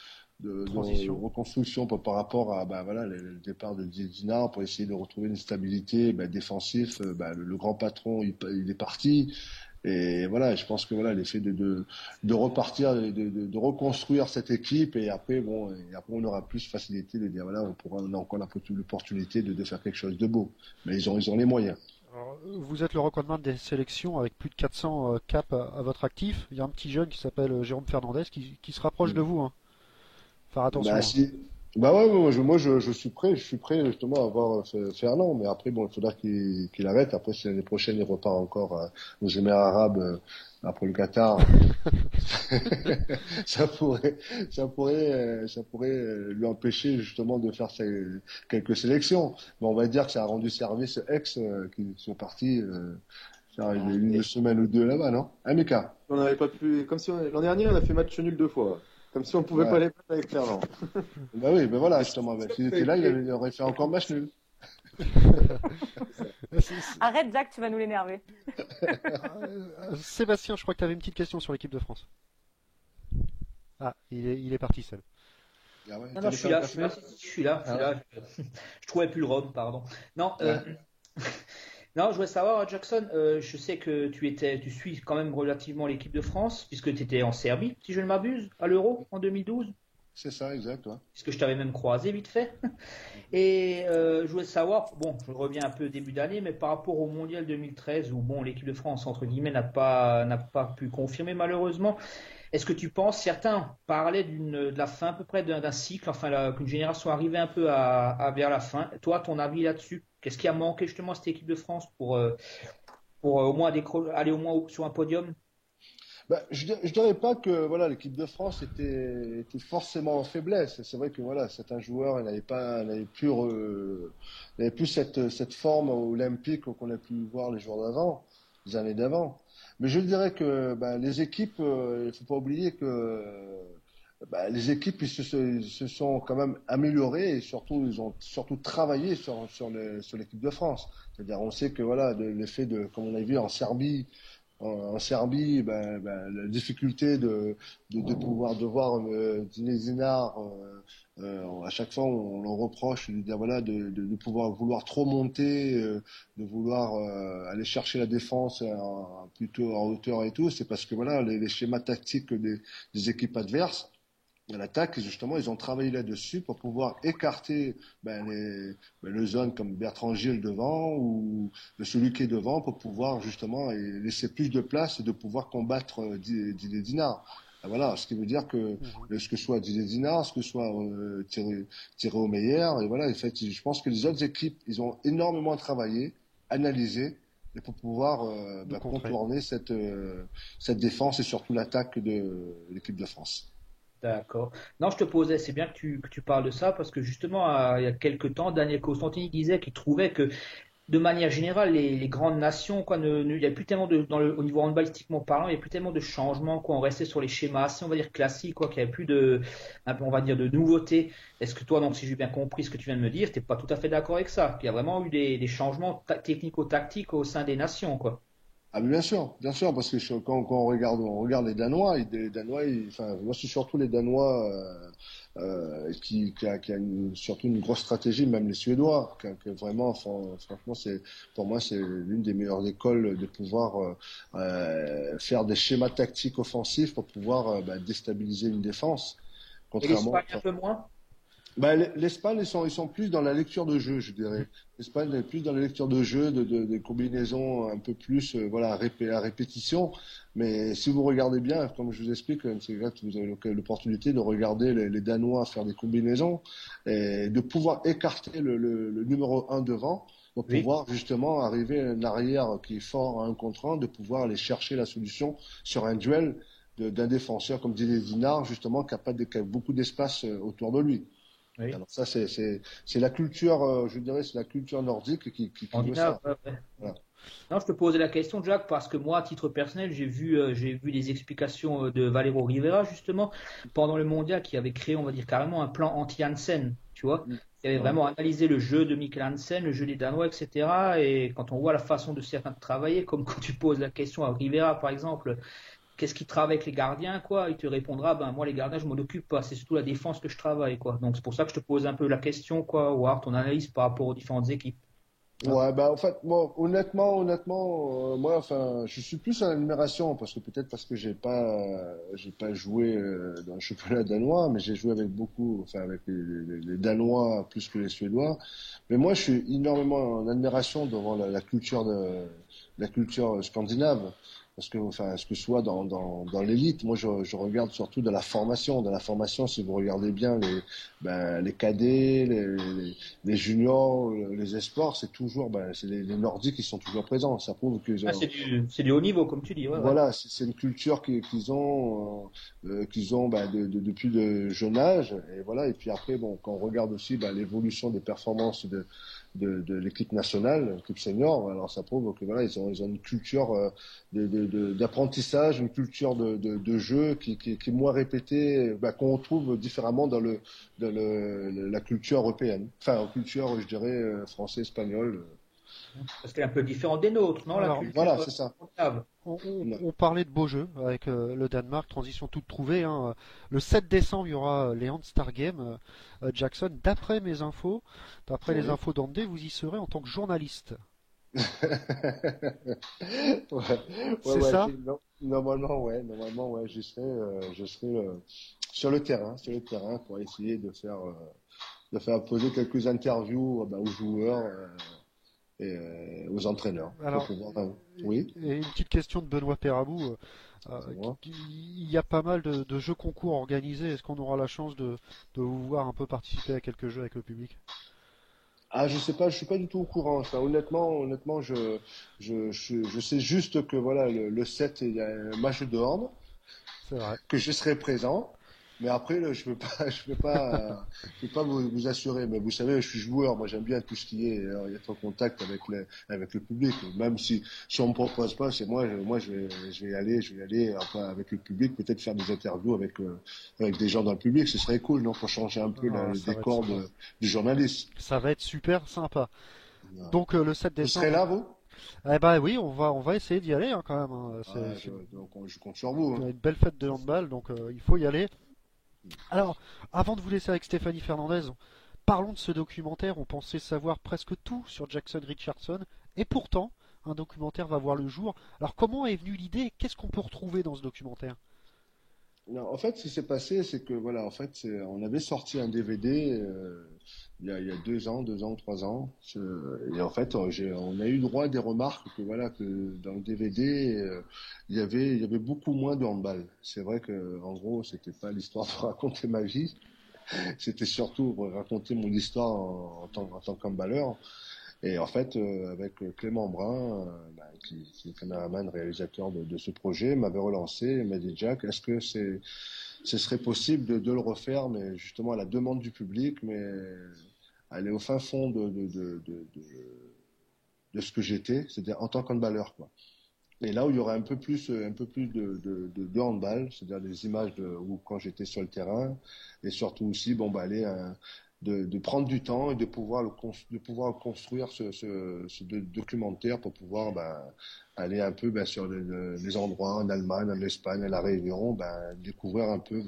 reconstruction par rapport à le départ de Dinard pour essayer de retrouver une stabilité défensif. Le grand patron, il est parti. Et voilà, je pense que l'effet de repartir, de reconstruire cette équipe et après on aura plus facilité de dire voilà, on a encore l'opportunité de faire quelque chose de beau. Mais ils ont les moyens. Alors, vous êtes le recordman des sélections avec plus de 400 caps à votre actif. Il y a un petit jeune qui s'appelle Jérôme Fernandez qui se rapproche de vous. Hein. Faire attention. Moi je suis prêt justement à voir Fernand, mais après il faudra qu'il arrête. Après si l'année prochaine il repart encore aux Émirats Arabes après le Qatar, ça pourrait lui empêcher justement de faire quelques sélections. Mais on va dire que ça a rendu service qui sont partis faire une semaine ou deux là-bas, non? Mika. On n'avait pas pu, comme si l'an dernier on a fait match nul 2 fois. Comme si on pouvait pas les battre avec Fernand. Oui, mais voilà, justement. S'il était là, il aurait fait encore match nul. Arrête, Jacques, tu vas nous l'énerver. Sébastien, je crois que tu avais une petite question sur l'équipe de France. Ah, il est parti seul. Ah ouais, non, je suis là. Je trouvais plus le rhum, pardon. Non, non, je voulais savoir, Jackson, je sais que tu suis quand même relativement l'équipe de France, puisque tu étais en Serbie, si je ne m'abuse, à l'Euro en 2012. C'est ça, exact. Ouais. Puisque je t'avais même croisé vite fait. Et je voulais savoir, bon, je reviens un peu début d'année, mais par rapport au Mondial 2013, où bon, l'équipe de France, entre guillemets, n'a pas pu confirmer malheureusement. Est-ce que tu penses, certains parlaient de la fin à peu près d'un cycle, enfin qu'une génération arrivait un peu vers la fin. Toi, ton avis là-dessus? Qu'est-ce qui a manqué justement à cette équipe de France pour au moins aller au moins sur un podium? Je dirais pas que l'équipe de France était forcément en faiblesse. C'est vrai que certains joueurs n'avaient plus cette forme olympique qu'on a pu voir les années d'avant. Mais je dirais que les équipes, il faut pas oublier que les équipes ils se sont quand même améliorées et surtout ils ont surtout travaillé sur l'équipe de France. C'est-à-dire on sait que l'effet comme on a vu en Serbie, la difficulté de voir Zinedine Zidane, à chaque fois on le reproche de dire de vouloir trop monter, de vouloir aller chercher la défense plutôt en hauteur et tout. C'est parce que les schémas tactiques des équipes adverses à l'attaque, justement, ils ont travaillé là-dessus pour pouvoir écarter les zones comme Bertrand Gilles devant ou celui qui est devant pour pouvoir justement laisser plus de place et de pouvoir combattre Didier Dinard. Voilà, ce qui veut dire que ce que soit Didier Dinard, ce que soit Thierry Omeyer, et en fait, je pense que les autres équipes, ils ont énormément travaillé, analysé, et pour pouvoir contourner cette défense et surtout l'attaque de l'équipe de France. D'accord. Non, je te posais, c'est bien que tu parles de ça parce que justement, il y a quelques temps, Daniel Costantini disait qu'il trouvait que de manière générale, les grandes nations, il y a plus tellement au niveau handballistiquement parlant, il n'y a plus tellement de changements, on restait sur les schémas assez, on va dire, classiques, qu'il n'y avait plus on va dire, de nouveautés. Est-ce que toi, donc, si j'ai bien compris ce que tu viens de me dire, tu n'es pas tout à fait d'accord avec ça? Il y a vraiment eu des changements technico-tactiques au sein des nations, quoi. Ah, mais bien sûr, parce que quand on regarde les Danois, moi c'est surtout les Danois qui a surtout une grosse stratégie, même les Suédois, que vraiment, franchement, pour moi c'est l'une des meilleures écoles de pouvoir faire des schémas tactiques offensifs pour pouvoir déstabiliser une défense. Et l'Espagne un peu moins? Bah, l'Espagne, ils sont plus dans la lecture de jeu, je dirais. L'Espagne est plus dans la lecture de jeu, des combinaisons un peu plus, voilà, à répétition. Mais si vous regardez bien, comme je vous explique, c'est vrai que vous avez l'opportunité de regarder les Danois faire des combinaisons et de pouvoir écarter le numéro un devant pour Oui. pouvoir justement arriver à un arrière qui est fort à un contre un, de pouvoir aller chercher la solution sur un duel d'un défenseur comme Didier Dinard, justement, qui a beaucoup d'espace autour de lui. Oui. Alors ça, c'est la culture, je dirais, c'est la culture nordique qui En veut ça. ouais, ouais. Voilà. Non, je te posais la question, Jack, parce que moi, à titre personnel, j'ai vu des explications de Valero Rivera, justement, pendant le mondial, qui avait créé, on va dire, carrément un plan anti-Hansen, tu vois, qui avait vraiment analysé le jeu de Mikkel Hansen, le jeu des Danois, etc. Et quand on voit la façon de certains de travailler, comme quand tu poses la question à Rivera, par exemple, qu'est-ce qui travaille avec les gardiens, quoi, il te répondra, ben, moi, les gardiens, je m'en occupe pas, c'est surtout la défense que je travaille, quoi. Donc, c'est pour ça que je te pose un peu la question, quoi, voir ton analyse par rapport aux différentes équipes. Ouais, bah en fait, moi, honnêtement, moi, enfin, je suis plus en admiration parce que peut-être parce que j'ai pas joué dans le championnat danois, mais j'ai joué avec beaucoup, enfin, avec les Danois plus que les Suédois. Mais moi, je suis énormément en admiration devant la culture scandinave. Parce que, enfin, ce que soit dans l'élite, moi, je regarde surtout de la formation. Dans la formation, si vous regardez bien les cadets, les juniors, les espoirs, c'est toujours, c'est les Nordiques qui sont toujours présents. Ça prouve que Ah, c'est du haut niveau, comme tu dis. Ouais, voilà, c'est une culture qu'ils ont depuis de jeune âge. Et voilà. Et puis après, bon, quand on regarde aussi l'évolution des performances de l'équipe nationale, l'équipe senior, alors ça prouve que voilà, ils ont une culture d'apprentissage, une culture de jeu qui est moins répétée, qu'on trouve différemment dans la culture européenne. Enfin, en culture, je dirais, français, espagnol. Parce qu'elle est un peu différente des nôtres, non? Alors, voilà, c'est ça. On parlait de beaux jeux avec le Danemark, transition toute trouvée. Hein. Le 7 décembre, il y aura les All-Star Games. Jackson, d'après mes infos, d'après les infos d'Andé, vous y serez en tant que journaliste. C'est ça? Normalement, ouais, je serai sur le terrain, pour essayer de faire poser quelques interviews aux joueurs et aux entraîneurs. Alors, oui. Et une petite question de Benoît Perabou. Il y a pas mal de jeux concours organisés. Est-ce qu'on aura la chance de vous voir un peu participer à quelques jeux avec le public? Ah, je sais pas, je suis pas du tout au courant. Enfin, honnêtement, je sais juste que voilà, le 7, il y a un match de hand, c'est vrai, que je serai présent. Mais après, là, je peux pas vous assurer. Mais vous savez, je suis joueur. Moi, j'aime bien tout ce qui est être en contact avec le public. Même si on me propose pas, c'est moi, je vais y aller enfin, avec le public, peut-être faire des interviews avec des gens dans le public. Ce serait cool, non, pour changer un peu le décor du journaliste. Ça va être super sympa. Non. Donc le 7 décembre. Vous serez là, vous? Eh ben oui, on va essayer d'y aller hein, quand même. Hein. Donc je compte sur vous. Il y a une belle fête de handball, donc il faut y aller. Alors, avant de vous laisser avec Stéphanie Fernandez, parlons de ce documentaire. On pensait savoir presque tout sur Jackson Richardson, et pourtant, un documentaire va voir le jour. Alors, comment est venue l'idée? Qu'est-ce qu'on peut retrouver dans ce documentaire? Non, en fait, ce qui s'est passé, c'est que voilà, en fait, on avait sorti un DVD il y a 2 ans, 3 ans, et en fait, on a eu droit à des remarques que voilà, que dans le DVD, il y avait beaucoup moins de handball. C'est vrai que, en gros, c'était pas l'histoire de raconter ma vie, c'était surtout pour raconter mon histoire en tant qu'handballeur. Et en fait, avec Clément Brun, qui est caméraman, réalisateur de ce projet, m'avait relancé et m'a dit Jack, est-ce que ce serait possible de le refaire, mais justement à la demande du public, mais aller au fin fond de ce que j'étais, c'est-à-dire en tant qu'handballeur, quoi. Et là où il y aurait un peu plus de handball, c'est-à-dire des images où quand j'étais sur le terrain, et surtout aussi, aller de prendre du temps et de pouvoir construire ce documentaire pour pouvoir aller un peu sur les endroits en Allemagne, en Espagne, à La Réunion, découvrir un peu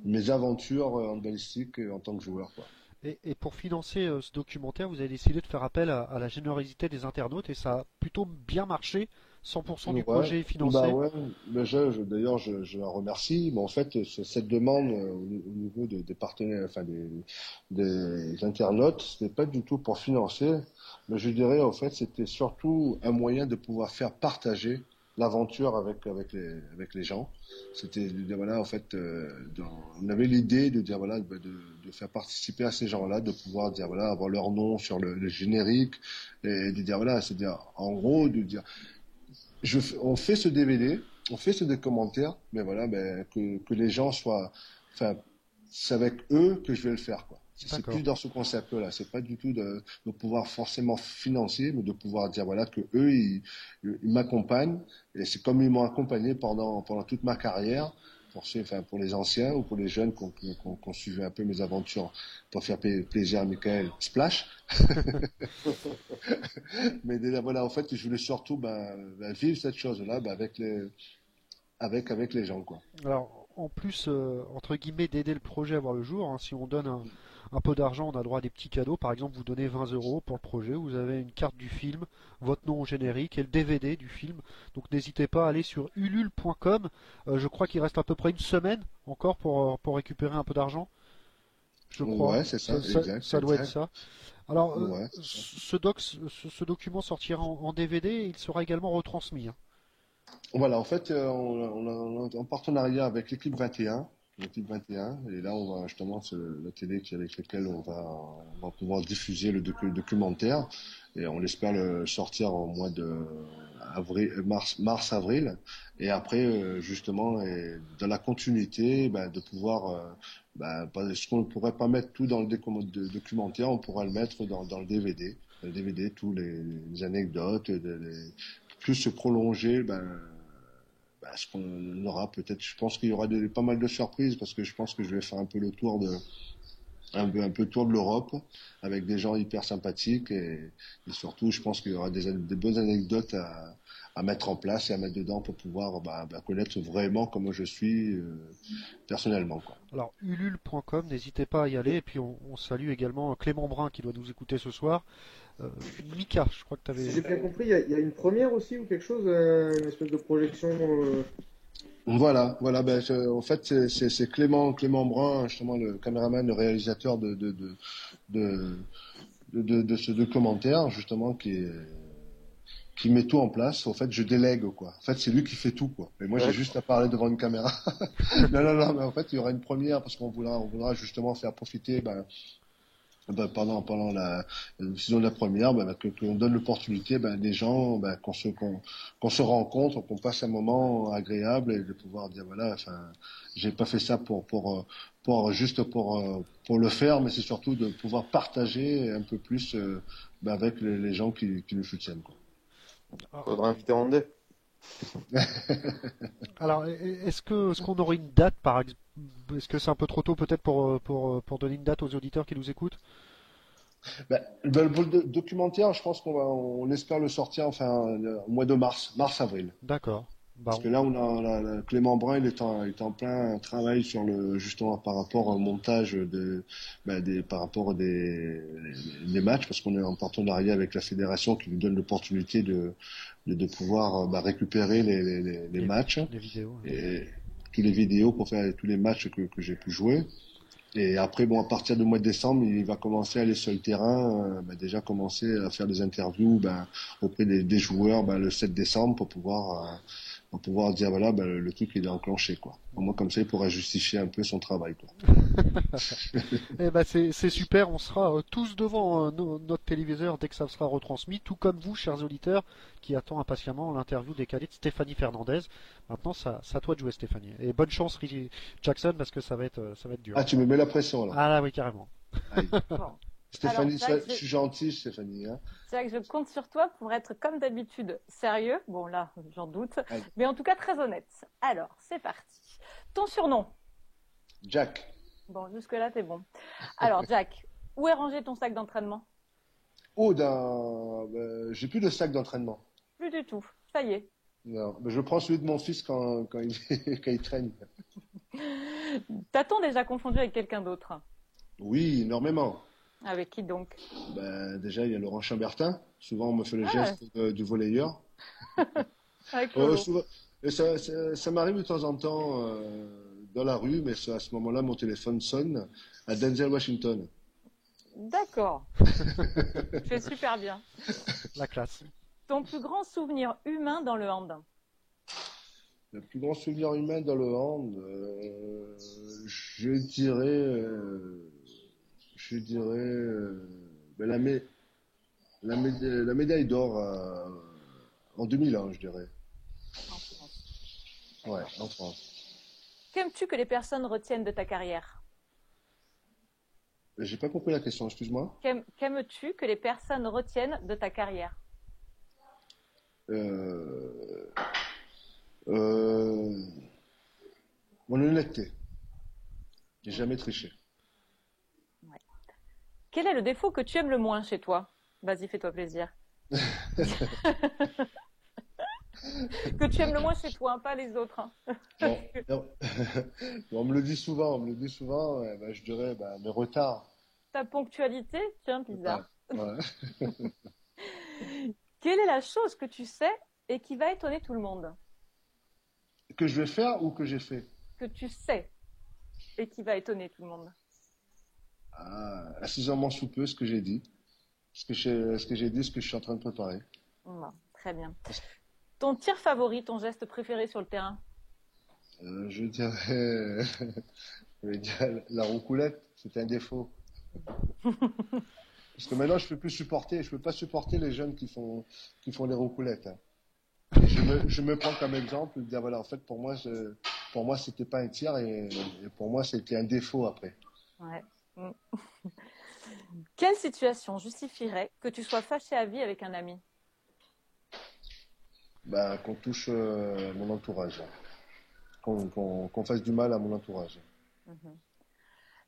mes aventures handballistiques en tant que joueur, quoi. Et pour financer ce documentaire, vous avez décidé de faire appel à la générosité des internautes et ça a plutôt bien marché 100% du Ouais. projet est financé. Bah ouais, déjà, d'ailleurs, je la remercie. Mais en fait, cette demande au niveau des partenaires, enfin des internautes, c'était pas du tout pour financer, mais je dirais en fait, c'était surtout un moyen de pouvoir faire partager l'aventure avec les gens. C'était de dire voilà, en fait, on avait l'idée de dire voilà, de faire participer à ces gens-là, de pouvoir dire voilà, avoir leur nom sur le générique et de dire voilà, c'est-à-dire en gros de dire on fait ce DVD, on fait ce des commentaires, mais voilà, ben, que les gens soient, enfin, c'est avec eux que je vais le faire, quoi. C'est D'accord. plus dans ce concept-là. C'est pas du tout de pouvoir forcément financer, mais de pouvoir dire voilà que eux ils m'accompagnent et c'est comme ils m'ont accompagné pendant toute ma carrière. Pour les anciens ou pour les jeunes qu'on suivait un peu mes aventures pour faire plaisir à Michael Splash. Mais déjà, voilà, en fait, je voulais surtout vivre cette chose-là avec les gens, quoi. Alors, en plus, entre guillemets, d'aider le projet à voir le jour, hein, si on donne un peu d'argent, on a droit à des petits cadeaux. Par exemple, vous donnez 20 euros pour le projet, vous avez une carte du film, votre nom au générique et le DVD du film. Donc n'hésitez pas à aller sur ulule.com. Je crois qu'il reste à peu près une semaine encore pour récupérer un peu d'argent. Je crois. Ouais, c'est ça, exact. Ça doit être exact. ça. Alors, Ouais, c'est ça. ce document sortira en DVD et il sera également retransmis, hein. Voilà, en fait, on est en partenariat avec l'équipe 21. L'équipe 21, et là, on va justement, c'est la télé avec laquelle on va pouvoir diffuser le documentaire, et on espère le sortir au mois de mars-avril, et après, justement, et dans la continuité, de pouvoir, parce qu'on ne pourrait pas mettre tout dans le documentaire, on pourra le mettre dans le DVD. Le DVD, tous les anecdotes, plus se prolonger, ce qu'on aura peut-être, je pense qu'il y aura pas mal de surprises parce que je pense que je vais faire un peu le tour un peu tour de l'Europe avec des gens hyper sympathiques et surtout je pense qu'il y aura des bonnes anecdotes à mettre en place et à mettre dedans pour pouvoir connaître vraiment comment je suis personnellement, quoi. Alors, ulule.com, n'hésitez pas à y aller. Et puis, on salue également Clément Brun qui doit nous écouter ce soir. Mika, je crois que tu Si avais. j'ai bien compris, il y a une première aussi ou quelque chose, une espèce de projection. Voilà. En fait, c'est Clément Brun, justement le caméraman, le réalisateur de ce documentaire, justement, qui met tout en place. En fait, je délègue, quoi. En fait, c'est lui qui fait tout, quoi. Et moi, j'ai juste à parler devant une caméra. Non, mais en fait, il y aura une première parce qu'on voudra justement faire profiter, pendant la saison de la première, qu'on donne l'opportunité, des gens, qu'on se rencontre, qu'on passe un moment agréable et de pouvoir dire voilà, enfin, j'ai pas fait ça pour le faire, mais c'est surtout de pouvoir partager un peu plus avec les gens qui nous soutiennent, quoi. Faudra inviter Randé. Alors, est-ce qu'on aurait une date, par exemple? Est-ce que c'est un peu trop tôt peut-être pour donner une date aux auditeurs qui nous écoutent? Pour le documentaire, je pense on espère le sortir au mois de mars-avril. D'accord. Parce que là, on a Clément Brun, il est en plein travail justement par rapport au montage par rapport des matchs, parce qu'on est en partenariat avec la fédération qui nous donne l'opportunité de pouvoir récupérer les matchs Les vidéos. et tous les vidéos pour faire tous les matchs que j'ai pu jouer. Et après, à partir du mois de décembre, il va commencer à aller sur le terrain, déjà commencer à faire des interviews auprès des joueurs le 7 décembre pour pouvoir dire voilà, le truc il est enclenché, quoi. Au moins comme ça, il pourra justifier un peu son travail, quoi. Eh ben c'est super, on sera tous devant notre téléviseur dès que ça sera retransmis, tout comme vous, chers auditeurs, qui attendent impatiemment l'interview décalée de Stéphanie Fernandez. Maintenant, c'est à toi de jouer, Stéphanie. Et bonne chance, Ricky Jackson, parce que ça va être dur. Ah, tu me mets la pression, là. Ah là, oui, carrément. Aïe. Bon. Stéphanie, Alors, je suis gentil, Stéphanie, hein. C'est vrai que je compte sur toi pour être comme d'habitude sérieux. Bon là, j'en doute. Aïe. Mais en tout cas très honnête. Alors, c'est parti. Ton surnom? Jack. Bon, jusque-là, t'es bon. Alors, Jack, où est rangé ton sac d'entraînement? Oh, j'ai plus de sac d'entraînement. Plus du tout. Ça y est. Non, je prends celui de mon fils quand il traîne. T'as-t-on déjà confondu avec quelqu'un d'autre? Oui, énormément. Avec qui donc? Déjà, il y a Laurent Chambertin. Souvent, on me fait le Ah. geste du volleyeur. Avec Lolo. Et ça m'arrive de temps en temps dans la rue, mais à ce moment-là, mon téléphone sonne à Denzel Washington. D'accord. Tu fais super bien. La classe. Ton plus grand souvenir humain dans le hand? Le plus grand souvenir humain dans le hand, je dirais, ben, la médaille d'or en 2001, je dirais. En France. Ouais, en France. Qu'aimes-tu que les personnes retiennent de ta carrière? J'ai pas compris la question, excuse-moi. Qu'aimes-tu que les personnes retiennent de ta carrière? Mon honnêteté. J'ai jamais triché. Ouais. Quel est le défaut que tu aimes le moins chez toi? Vas-y, fais-toi plaisir. Que tu aimes le moins chez toi, hein, pas les autres. Hein. Non. On me le dit souvent, ben, je dirais mes retards. Ta ponctualité? Tiens, bizarre. Ouais. Quelle est la chose que tu sais et qui va étonner tout le monde? Que je vais faire ou que j'ai fait? Que tu sais et qui va étonner tout le monde. Assurément sous peu ce que j'ai dit. Ce que j'ai dit, ce que je suis en train de préparer. Bon, très bien. Ton tir favori, ton geste préféré sur le terrain? Je dirais la roucoulette, c'est un défaut. Parce que maintenant, je peux pas supporter les jeunes qui font les roucoulettes. Hein. Je me prends comme exemple, de dire voilà, en fait, pour moi, c'était pas un tir et pour moi, c'était un défaut après. Ouais. Quelle situation justifierait que tu sois fâché à vie avec un ami? Qu'on touche mon entourage, qu'on fasse du mal à mon entourage.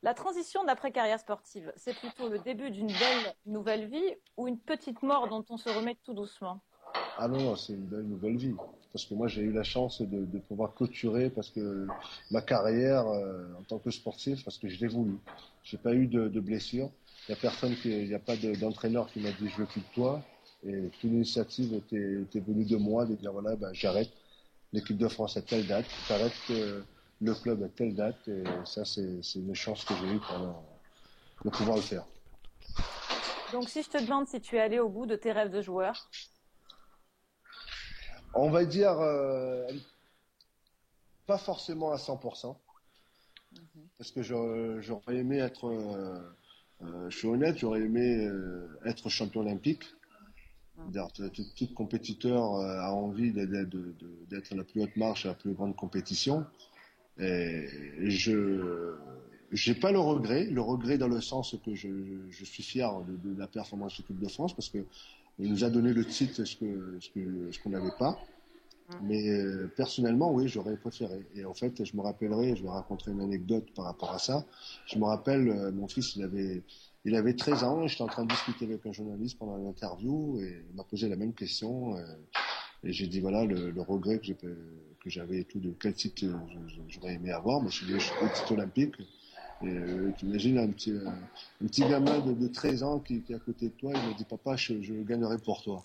La transition d'après-carrière sportive, c'est plutôt le début d'une belle nouvelle vie ou une petite mort dont on se remet tout doucement? Ah non, c'est une belle nouvelle vie. Parce que moi, j'ai eu la chance de pouvoir clôturer parce que ma carrière en tant que sportif, parce que je l'ai voulu. J'ai pas eu de blessure. Il y a pas d'entraîneur qui m'a dit je veux plus de toi. Et toute l'initiative était venue de moi de dire voilà, j'arrête l'équipe de France à telle date, j'arrête le club à telle date. Et ça, c'est une chance que j'ai eue de pouvoir le faire. Donc, si je te demande si tu es allé au bout de tes rêves de joueur? On va dire pas forcément à 100%. Parce que j'aurais aimé être, je suis honnête, j'aurais aimé être champion olympique. Tout compétiteur a envie d'être la plus haute marche, la plus grande compétition. Et je j'ai pas le regret dans le sens que je suis fier de la performance de l'équipe de France parce que il nous a donné le titre ce qu'on n'avait pas. Mais personnellement, oui, j'aurais préféré. Et en fait, je vais raconter une anecdote par rapport à ça. Je me rappelle, mon fils, il avait 13 ans, j'étais en train de discuter avec un journaliste pendant une interview et il m'a posé la même question. Et j'ai dit, voilà, le regret que j'avais et tout, de quel titre j'aurais aimé avoir. Mais je suis au titre olympique. Et tu imagines un petit gamin de 13 ans qui est à côté de toi, il m'a dit, papa, je le gagnerai pour toi.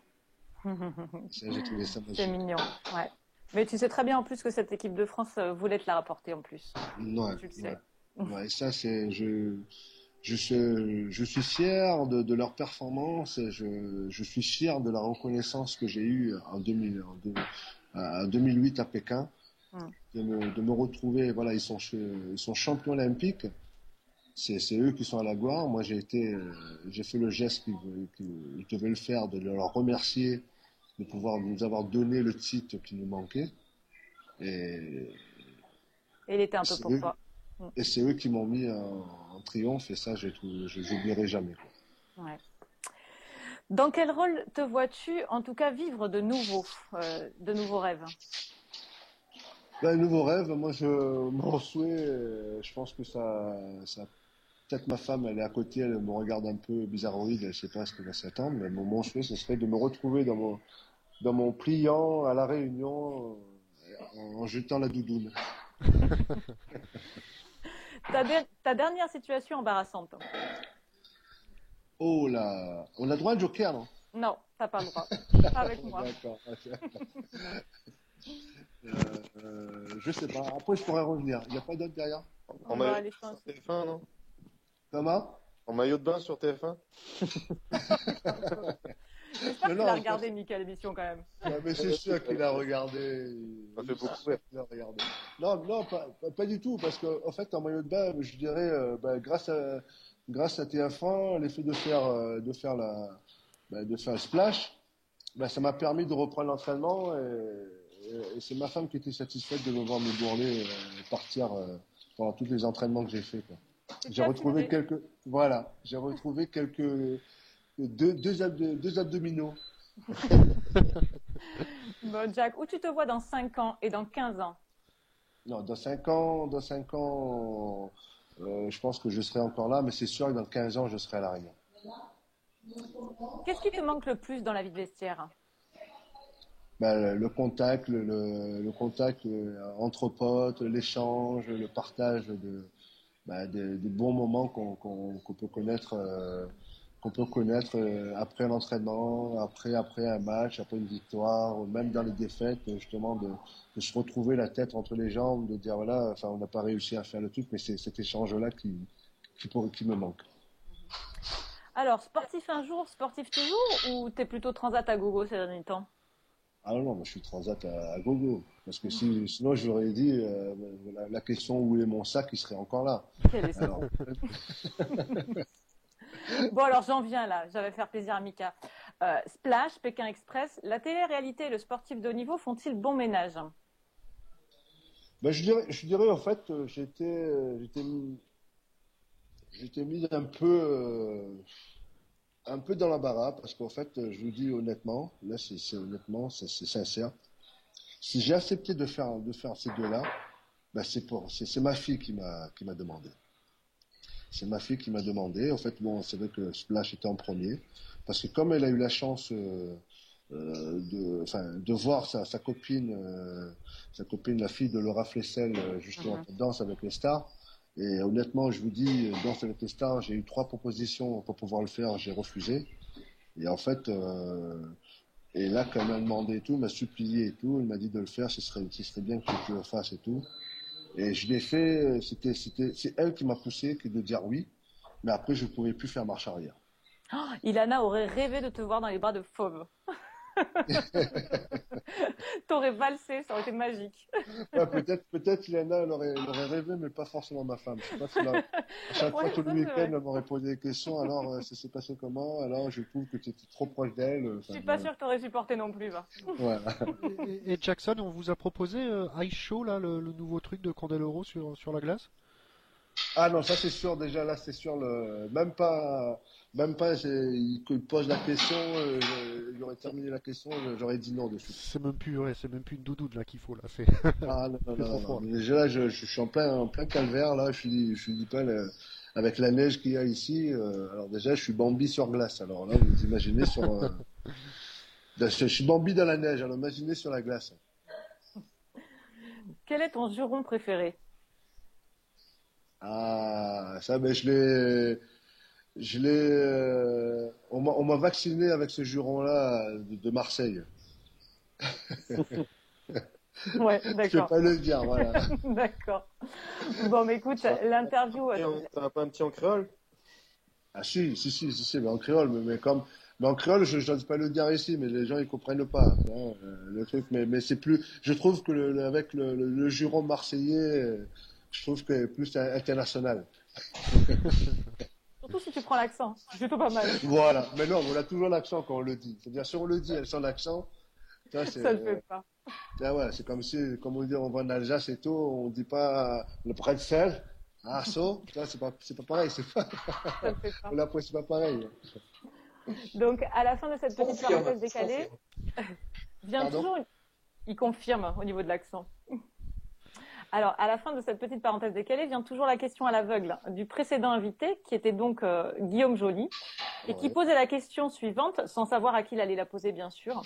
J'ai trouvé ça magique. C'est mignon, ouais. Mais tu sais très bien en plus que cette équipe de France voulait te la rapporter en plus. Ouais, tu le sais. Ouais, ça c'est je suis fier de leur performance et je suis fier de la reconnaissance que j'ai eue en 2008 à Pékin, de me retrouver. Voilà, ils sont champions olympiques. C'est eux qui sont à la gloire. Moi j'ai fait le geste qu'ils devaient le faire, de leur remercier de pouvoir nous avoir donné le titre qui nous manquait. Et il était un peu pour toi. Et c'est eux qui m'ont mis en triomphe et ça, je n'oublierai jamais. Quoi. Ouais. Dans quel rôle te vois-tu, en tout cas, vivre de nouveaux rêves? Un nouveau rêve, moi, mon souhait, je pense que ça peut-être ma femme, elle est à côté, elle me regarde un peu bizarroïde, elle ne sait pas ce qu'elle va s'attendre, mais mon souhait, ce serait de me retrouver dans mon pliant à la Réunion en jetant la doudoune. Ta dernière situation embarrassante? Oh là, on a droit à un joker, non? Non, t'as pas le droit. Pas avec moi. D'accord. Je sais pas. Après, je pourrais revenir. Il n'y a pas d'autre derrière? En Bah, maillot les de bain fins- sur TF1, non? Thomas? En maillot de bain sur TF1? J'espère Mais qu'il non, a regardé Mika l'émission quand même. Non, mais c'est sûr qu'il a regardé. Ça fait beaucoup. C'est sûr qu'il a regardé. Non, non, pas du tout, parce qu'en fait, en maillot de bain, je dirais, grâce à TF1, l'effet de faire le splash, ça m'a permis de reprendre l'entraînement et c'est ma femme qui était satisfaite de me voir me bourrer partir pendant tous les entraînements que j'ai fait, quoi. J'ai retrouvé deux abdominaux. Bon, Jack, où tu te vois dans 5 ans et dans 15 ans? Non, dans 5 ans, je pense que je serai encore là, mais c'est sûr que dans 15 ans, je serai à l'arrière. Qu'est-ce qui te manque le plus dans la vie de vestiaire? Le contact, le contact entre potes, l'échange, le partage des bons moments qu'on peut connaître, après l'entraînement, après un match, après une victoire, ou même dans les défaites, justement de se retrouver la tête entre les jambes, de dire voilà, enfin on n'a pas réussi à faire le truc, mais c'est cet échange-là qui me manque. Alors, sportif un jour, sportif toujours, ou t'es plutôt transat à gogo ces derniers temps? Ah non, moi je suis transat à gogo. Parce que sinon j'aurais dit la question où est mon sac, il serait encore là. Quel est Alors, Bon, alors j'en viens là, j'avais faire plaisir à Mika. Splash, Pékin Express, la télé-réalité et le sportif de haut niveau font-ils bon ménage? je dirais en fait, j'étais mis un peu dans l'embarras parce qu'en fait, je vous dis honnêtement, là c'est honnêtement, c'est sincère. Si j'ai accepté de faire ces deux-là, c'est ma fille qui m'a demandé. C'est ma fille qui m'a demandé. En fait, bon, c'est vrai que Splash était en premier parce que comme elle a eu la chance de voir sa copine, la fille de Laura Flessel, justement, danse avec les stars. Et honnêtement, je vous dis, danse avec les stars, j'ai eu 3 propositions pour pouvoir le faire, j'ai refusé. Et en fait, et là, quand elle m'a demandé et tout, m'a supplié et tout, elle m'a dit de le faire, ce serait bien que tu le fasses et tout. Et je l'ai fait, c'est elle qui m'a poussé de dire oui, mais après, je ne pouvais plus faire marche arrière. Oh, Ilana aurait rêvé de te voir dans les bras de Fauve. T'aurais valsé, ça aurait été magique. Ouais, peut-être Ilana, elle aurait rêvé, mais pas forcément ma femme. Je sais pas si à chaque fois, tout le week-end, elle m'aurait posé des questions. Alors, ça s'est passé comment? Alors, je trouve que tu étais trop proche d'elle. Je suis pas sûre que t'aurais supporté non plus. Va. Voilà. Et Jackson, on vous a proposé Ice Show, là, le nouveau truc de Candeloro sur la glace? Ah non, ça c'est sûr, déjà là c'est sûr, même pas, qu'il pose la question, j'aurais terminé la question, j'aurais dit non dessus. C'est même plus une doudoune là qu'il faut là. Ah non. Déjà là, je suis en plein calvaire là, je dis pas avec la neige qu'il y a ici. Alors déjà, je suis Bambi sur glace. Alors là, vous imaginez je suis Bambi dans la neige. Alors imaginez sur la glace. Quel est ton juron préféré? Ah, ça, on m'a vacciné avec ce juron-là de Marseille. Ouais, Je d'accord. peux pas le dire, voilà. D'accord. Bon, mais écoute, l'interview. T'as pas un petit en créole? Ah si, mais en créole, mais en créole, je n'ose pas le dire ici, mais les gens ils comprennent pas, hein, le truc. Mais c'est plus, je trouve que avec le juron marseillais, je trouve que c'est plus international. Surtout si tu prends l'accent, c'est plutôt pas mal. Voilà, mais non, on a toujours l'accent quand on le dit. C'est-à-dire si on le dit, elle sent l'accent. Ça le fait pas. Ouais, c'est comme on dit, on va en Alsace et tout, on dit pas le pretzel, c'est pas pareil, Ça le fait pas. Là, c'est pas pareil. Donc, à la fin de cette petite parenthèse décalée, vient Pardon toujours. Il confirme au niveau de l'accent. Alors, à la fin de cette petite parenthèse décalée, vient toujours la question à l'aveugle du précédent invité, qui était donc Guillaume Joly, et qui posait la question suivante, sans savoir à qui il allait la poser, bien sûr.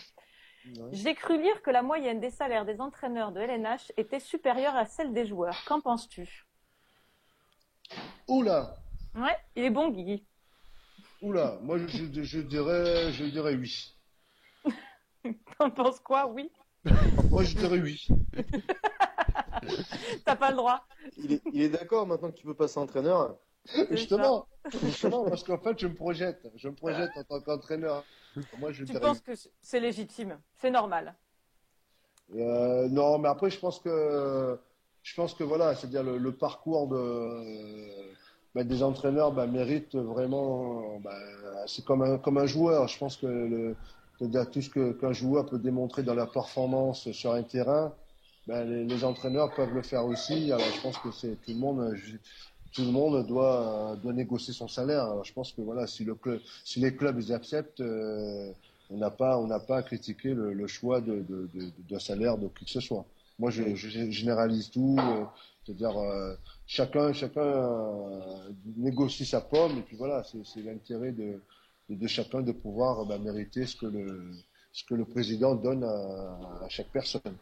Ouais. J'ai cru lire que la moyenne des salaires des entraîneurs de LNH était supérieure à celle des joueurs. Qu'en penses-tu? Oula! Ouais, il est bon, Guigui. Oula, moi je dirais oui. T'en penses quoi? Oui. Moi, je dirais oui. T'as pas le droit. Il est d'accord maintenant que tu peux passer entraîneur. Justement, parce qu'en fait, je me projette en tant qu'entraîneur. Moi, je Tu dirais penses que c'est légitime, c'est normal. non, mais après, je pense que voilà, c'est-à-dire le parcours des entraîneurs mérite vraiment. C'est comme un joueur. Je pense que c'est-à-dire tout ce qu'un joueur peut démontrer dans la performance sur un terrain, les entraîneurs peuvent le faire aussi. Alors, je pense que c'est tout le monde doit négocier son salaire. Alors, je pense que voilà, si les clubs ils acceptent, on n'a pas à critiquer le choix d'un salaire de qui que ce soit. Moi, je généralise tout, c'est-à-dire chacun négocie sa pomme et puis voilà, c'est l'intérêt de chacun de pouvoir mériter ce que le président donne à chaque personne.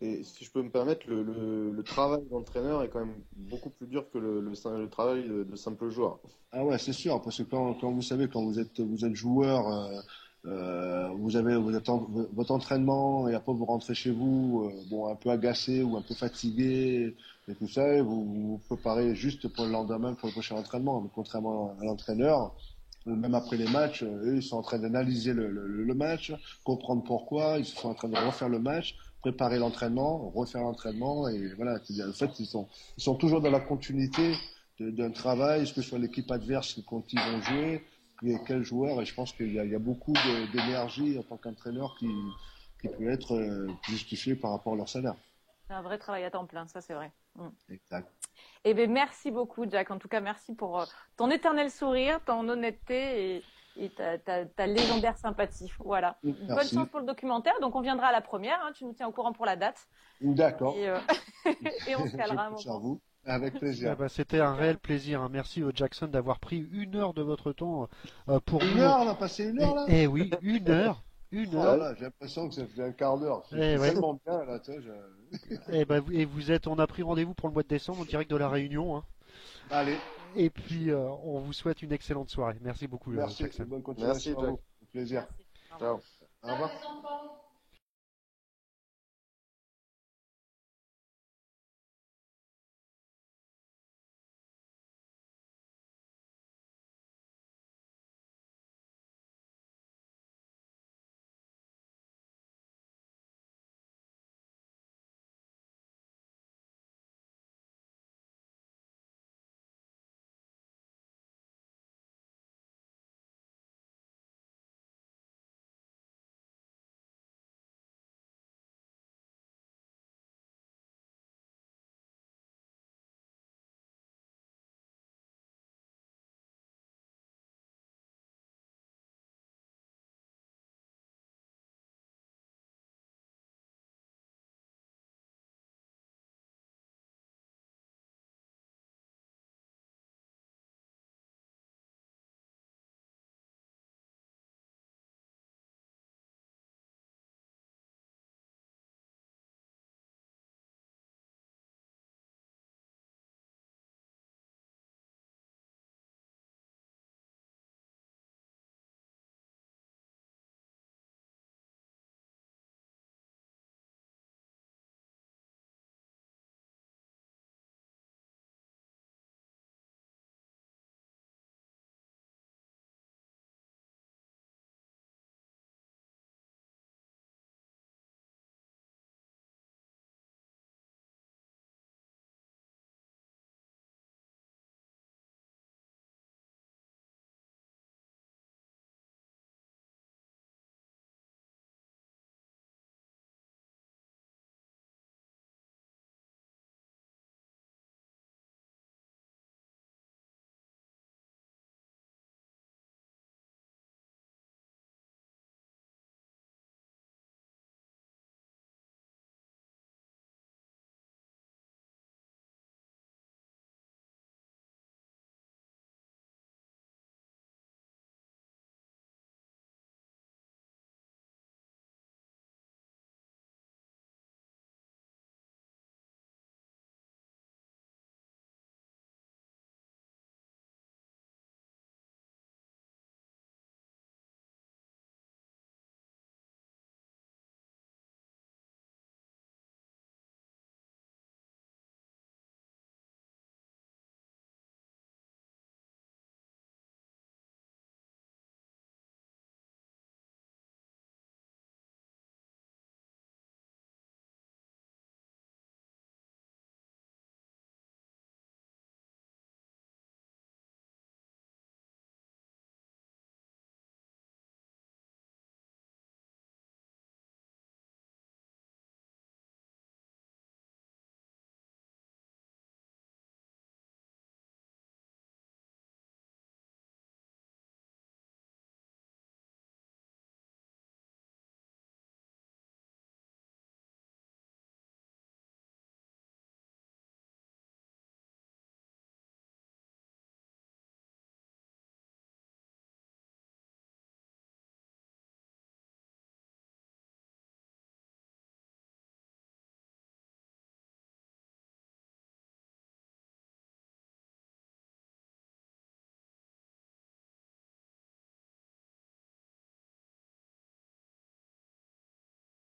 Et si je peux me permettre, le travail d'entraîneur est quand même beaucoup plus dur que le travail de simple joueur. Ah ouais, c'est sûr, parce que quand vous savez, quand vous êtes joueur, vous êtes votre entraînement et après vous rentrez chez vous, un peu agacé ou un peu fatigué et tout ça, et vous préparez juste pour le lendemain pour le prochain entraînement. Mais contrairement à l'entraîneur, ou même après les matchs, eux ils sont en train d'analyser le match, comprendre pourquoi, ils sont en train de refaire le match, préparer l'entraînement, refaire l'entraînement et voilà. En fait, ils sont toujours dans la continuité d'un travail, que ce soit l'équipe adverse quand ils vont jouer, quel joueur, et je pense qu'il y a beaucoup d'énergie en tant qu'entraîneur qui peut être justifiée par rapport à leur salaire. C'est un vrai travail à temps plein, ça c'est vrai. Exact. Eh bien, merci beaucoup, Jack. En tout cas, merci pour ton éternel sourire, ton honnêteté et ta légendaire sympathie. Voilà. Merci. Bonne chance pour le documentaire. Donc, on viendra à la première. Hein. Tu nous tiens au courant pour la date. D'accord. Et on se calera un Je compte sur moment. vous. Avec plaisir. C'était un réel plaisir. Hein. Merci Jackson d'avoir pris 1 heure de votre temps pour Une nous. heure, on a passé 1 heure là. Eh oui, 1 heure. Oh là, j'ai l'impression que ça fait un quart d'heure. C'est tellement bien là, tu sais. Et on a pris rendez-vous pour le mois de décembre en direct de la Réunion. Hein. Allez. Et puis on vous souhaite une excellente soirée. Merci beaucoup. Merci. Jackson. Bonne continuation. Merci, Jack. Au plaisir. Merci. Ciao. Au revoir. revoir.